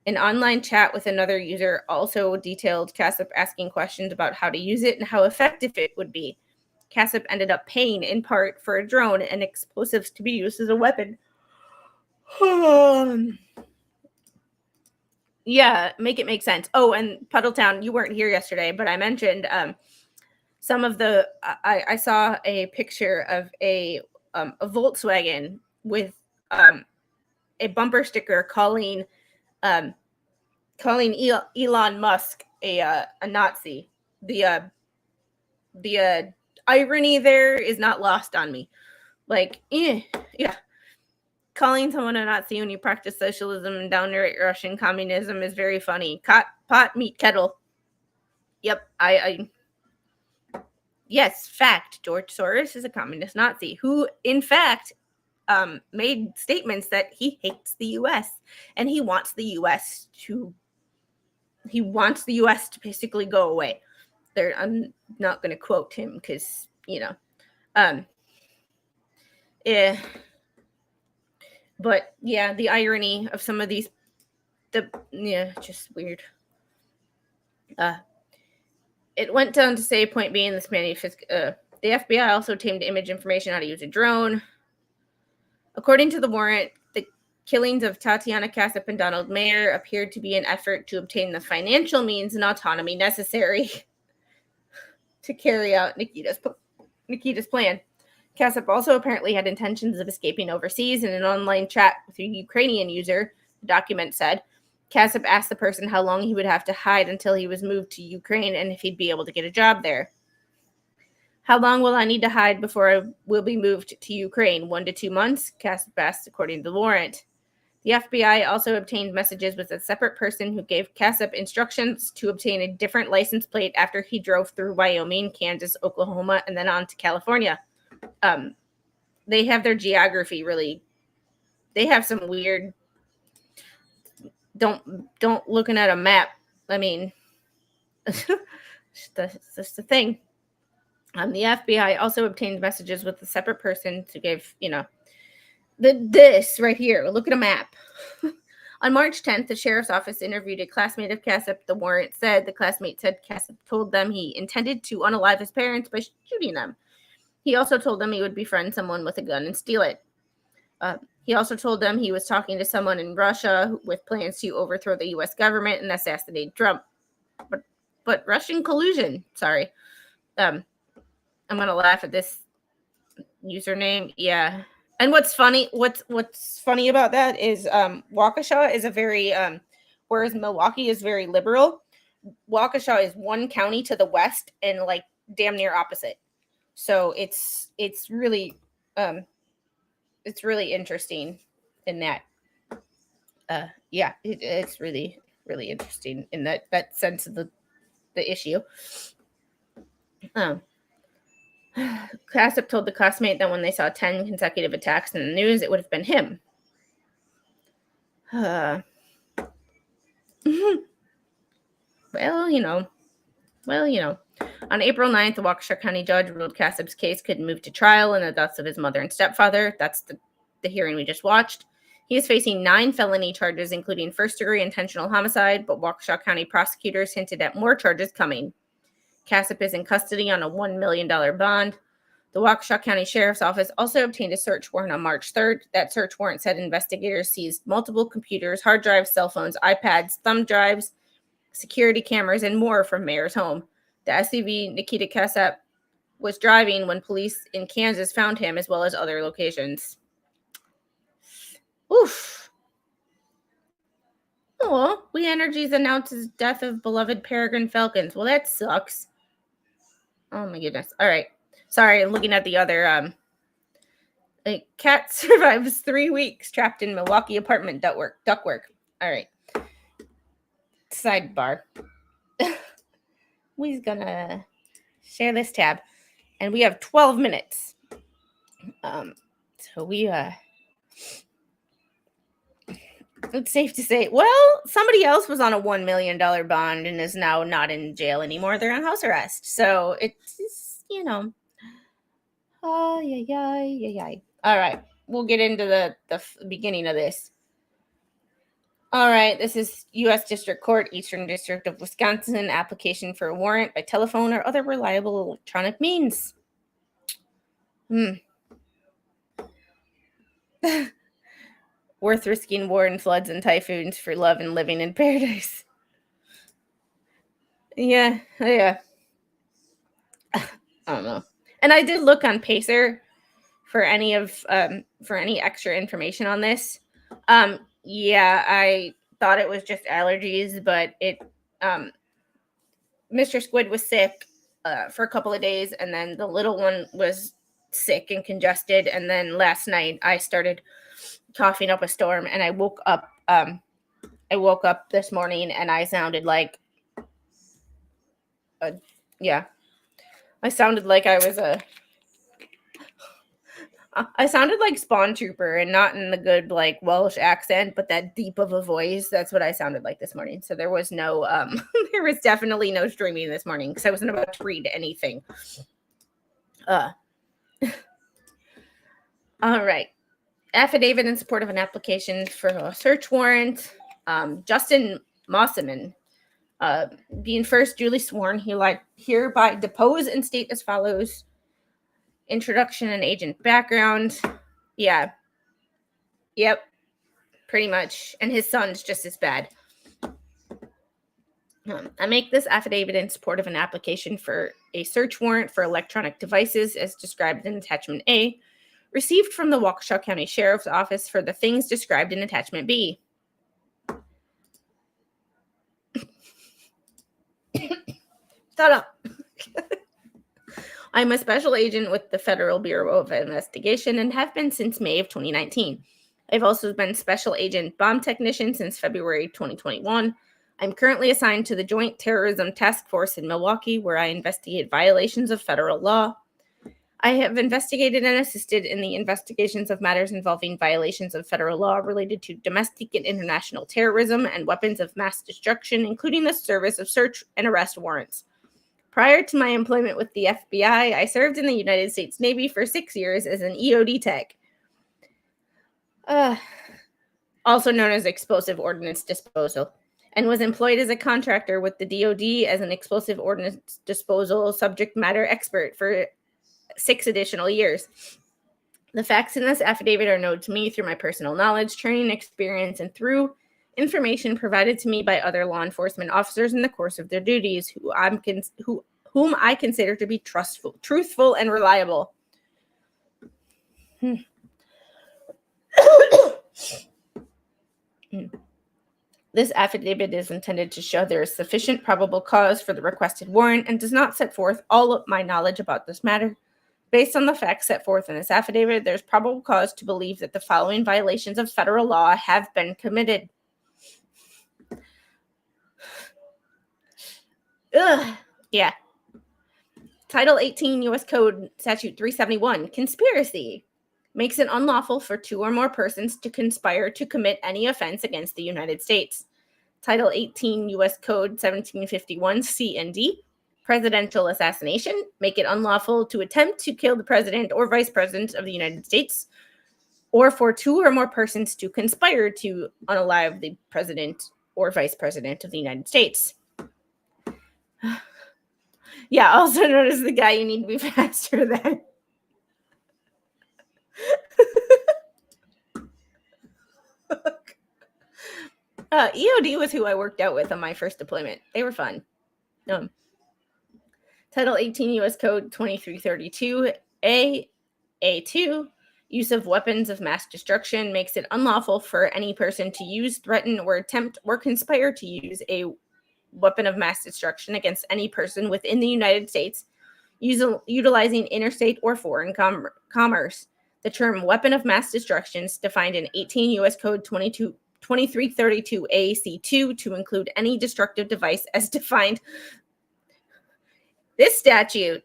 An online chat with another user also detailed Casap asking questions about how to use it and how effective it would be. Casap ended up paying, in part, for a drone and explosives to be used as a weapon. Yeah, make it make sense. Oh, and Puddletown, you weren't here yesterday, but I mentioned some of the, I saw a picture of a Volkswagen with a bumper sticker calling Elon Musk a Nazi. The irony there is not lost on me. Like, yeah. Calling someone a Nazi when you practice socialism and downright Russian communism is very funny. Pot, meat, kettle. Yep, yes, fact. George Soros is a communist Nazi who, in fact, made statements that he hates the U.S. and he wants the U.S. to basically go away. I'm not going to quote him because, yeah. But yeah, the irony of some of these, just weird. It went on to say, point being, this manifesto, the FBI also obtained image information on how to use a drone. According to the warrant, the killings of Tatiana Casap and Donald Mayer appeared to be an effort to obtain the financial means and autonomy necessary to carry out Nikita's plan. Casap also apparently had intentions of escaping overseas. In an online chat with a Ukrainian user, the document said, Casap asked the person how long he would have to hide until he was moved to Ukraine and if he'd be able to get a job there. How long will I need to hide before I will be moved to Ukraine? 1 to 2 months, Casap asked, according to the warrant. The FBI also obtained messages with a separate person who gave Casap instructions to obtain a different license plate after he drove through Wyoming, Kansas, Oklahoma, and then on to California. They have their geography really, they have some weird, don't looking at a map. I mean, that's the thing. The FBI also obtained messages with a separate person to give, this right here. Look at a map. On March 10th, the sheriff's office interviewed a classmate of Casap. The warrant said the classmate said Casap told them he intended to unalive his parents by shooting them. He also told them he would befriend someone with a gun and steal it. He also told them he was talking to someone in Russia with plans to overthrow the U.S. government and assassinate Trump. But Russian collusion. Sorry. I'm gonna laugh at this username. Yeah. And what's funny about that is Waukesha is a very whereas Milwaukee is very liberal, Waukesha is one county to the west and like damn near opposite. So it's really interesting in that. Yeah, it's really interesting in that sense of the issue. Casap told the classmate that when they saw 10 consecutive attacks in the news, it would have been him. Well, you know. On April 9th, the Waukesha County judge ruled Casap's case could move to trial in the deaths of his mother and stepfather. That's the hearing we just watched. He is facing 9 felony charges, including first-degree intentional homicide, but Waukesha County prosecutors hinted at more charges coming. Casap is in custody on a $1 million bond. The Waukesha County Sheriff's Office also obtained a search warrant on March 3rd. That search warrant said investigators seized multiple computers, hard drives, cell phones, iPads, thumb drives, security cameras, and more from Mayor's home. The SUV Nikita Casap was driving when police in Kansas found him, as well as other locations. Oof. Oh, We Energies announces death of beloved Peregrine Falcons. Well, that sucks. Oh my goodness. All right. Sorry, I'm looking at the other. A cat survives 3 weeks trapped in Milwaukee apartment ductwork. All right. Sidebar. We're gonna share this tab, and we have 12 minutes. So we it's safe to say, well, somebody else was on a $1 million bond and is now not in jail anymore. They're on house arrest. So it's, oh, yeah. All right. We'll get into the beginning of this. All right. This is U.S. District Court, Eastern District of Wisconsin, application for a warrant by telephone or other reliable electronic means. Worth risking war and floods and typhoons for love and living in paradise. Yeah. I don't know. And I did look on Pacer for any extra information on this. Yeah, I thought it was just allergies, but Mr. Squid was sick for a couple of days, and then the little one was sick and congested, and then last night I started coughing up a storm, and I woke up this morning and I sounded like I sounded like I sounded like Spawn Trooper, and not in the good like Welsh accent, but that deep of a voice. That's what I sounded like this morning. So there was no there was definitely no streaming this morning because I wasn't about to read anything. All right. Affidavit in support of an application for a search warrant. Justin Mosselman, being first duly sworn, he hereby depose and state as follows. Introduction and agent background. Yeah. Yep. Pretty much. And his son's just as bad. I make this affidavit in support of an application for a search warrant for electronic devices as described in Attachment A, received from the Waukesha County Sheriff's Office for the things described in Attachment B. Shut up. I'm a special agent with the Federal Bureau of Investigation and have been since May of 2019. I've also been special agent bomb technician since February 2021. I'm currently assigned to the Joint Terrorism Task Force in Milwaukee, where I investigate violations of federal law. I have investigated and assisted in the investigations of matters involving violations of federal law related to domestic and international terrorism and weapons of mass destruction, including the service of search and arrest warrants. Prior to my employment with the FBI, I served in the United States Navy for 6 years as an EOD tech, also known as explosive ordnance disposal, and was employed as a contractor with the DoD as an explosive ordnance disposal subject matter expert for 6 additional years. The facts in this affidavit are known to me through my personal knowledge, training, experience, and through information provided to me by other law enforcement officers in the course of their duties, whom I consider to be truthful, and reliable. This affidavit is intended to show there is sufficient probable cause for the requested warrant and does not set forth all of my knowledge about this matter. Based on the facts set forth in this affidavit, there's probable cause to believe that the following violations of federal law have been committed. Yeah. Title 18 U.S. Code Statute 371, conspiracy, makes it unlawful for 2 or more persons to conspire to commit any offense against the United States. Title 18 U.S. Code 1751 C and D, presidential assassination, make it unlawful to attempt to kill the president or vice president of the United States, or for 2 or more persons to conspire to unalive the president or vice president of the United States. Yeah, also known as the guy you need to be faster than. EOD was who I worked out with on my first deployment. They were fun. Title 18 U.S. Code 2332 A2, use of weapons of mass destruction, makes it unlawful for any person to use, threaten, or attempt or conspire to use a weapon of mass destruction against any person within the United States, utilizing interstate or foreign commerce. The term weapon of mass destruction is defined in 18 U.S. Code 2332 AC2 to include any destructive device as defined. This statute,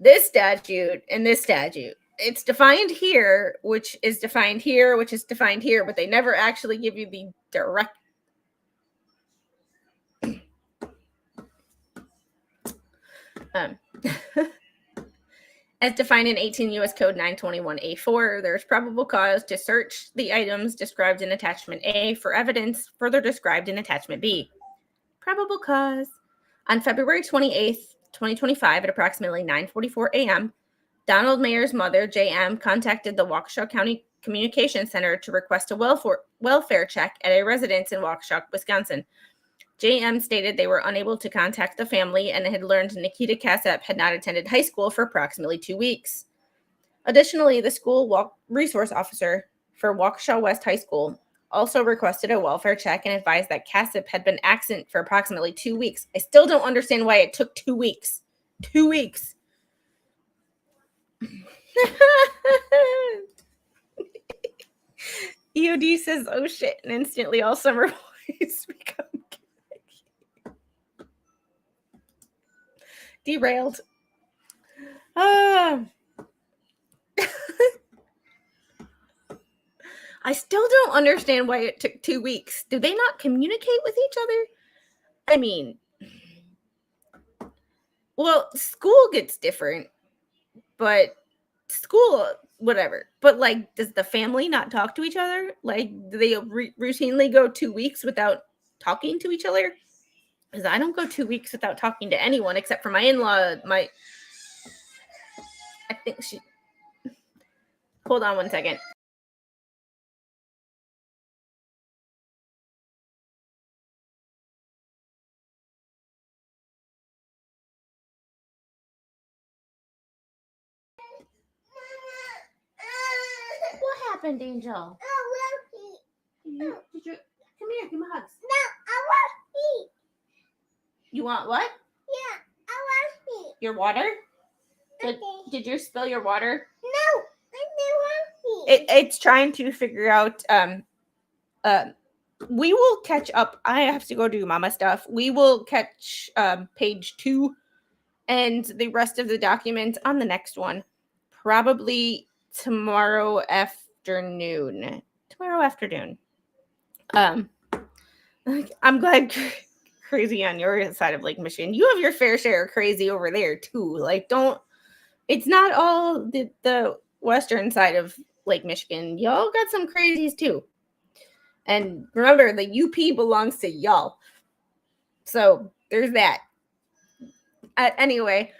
and this statute. It's defined here, which is defined here, which is defined here, but they never actually give you the direct. As defined in 18 U.S. Code 921A4, there's probable cause to search the items described in Attachment A for evidence further described in Attachment B. Probable cause. On February 28th, 2025, at approximately 9:44 a.m., Donald Mayer's mother, J.M., contacted the Waukesha County Communication Center to request a welfare check at a residence in Waukesha, Wisconsin. J.M. stated they were unable to contact the family and had learned Nikita Casap had not attended high school for approximately 2 weeks. Additionally, the school resource officer for Waukesha West High School also requested a welfare check and advised that Casap had been absent for approximately 2 weeks. I still don't understand why it took 2 weeks. 2 weeks. EOD says, oh shit, and instantly all summer boys become derailed. I still don't understand why it took 2 weeks. Do they not communicate with each other? I mean, well, school gets different, but school, whatever. But, like, does the family not talk to each other? Like, do they routinely go 2 weeks without talking to each other? Because I don't go 2 weeks without talking to anyone except for my in-law. I think she... Hold on one second. What happened, Angel? Come here, give me hugs. No, I want to eat. You want what? Yeah, I want to eat. Your water? Did you spill your water? No, I don't want to eat. It's trying to figure out. We will catch up. I have to go do mama stuff. We will catch page 2 and the rest of the document on the next one. Probably tomorrow afternoon. I'm glad crazy on your side of Lake Michigan. You have your fair share of crazy over there too. Like, it's not all the western side of Lake Michigan. Y'all got some crazies too. And remember, the UP belongs to y'all. So there's that. Anyway,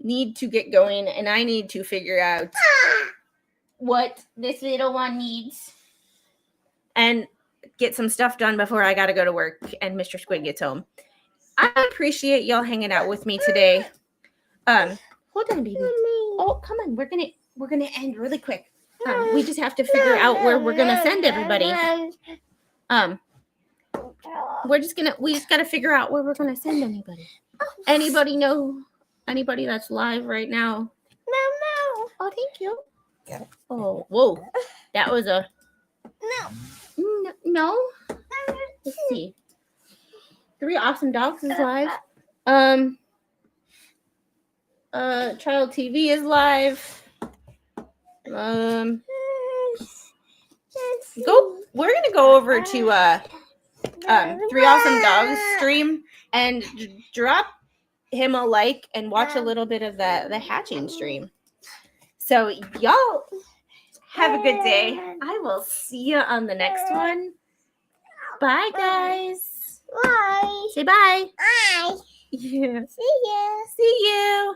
need to get going, and I need to figure out what this little one needs and get some stuff done before I gotta go to work and Mr. Squid gets home. I appreciate y'all hanging out with me today. Hold on, baby. Oh, come on. We're gonna end really quick. We just have to figure out where we're gonna send everybody. We just gotta figure out where we're gonna send anybody. Anybody know anybody that's live right now? No. Oh, thank you. Oh, whoa. That was a no. Let's see. 3 Awesome Dogs is live. Child TV is live. We're gonna go over to 3 Awesome Dogs stream and drop him a like and watch a little bit of the hatching stream. So y'all have a good day. I will see you on the next one. Bye, guys. Bye. Say bye. Bye. Yeah. See you. See you.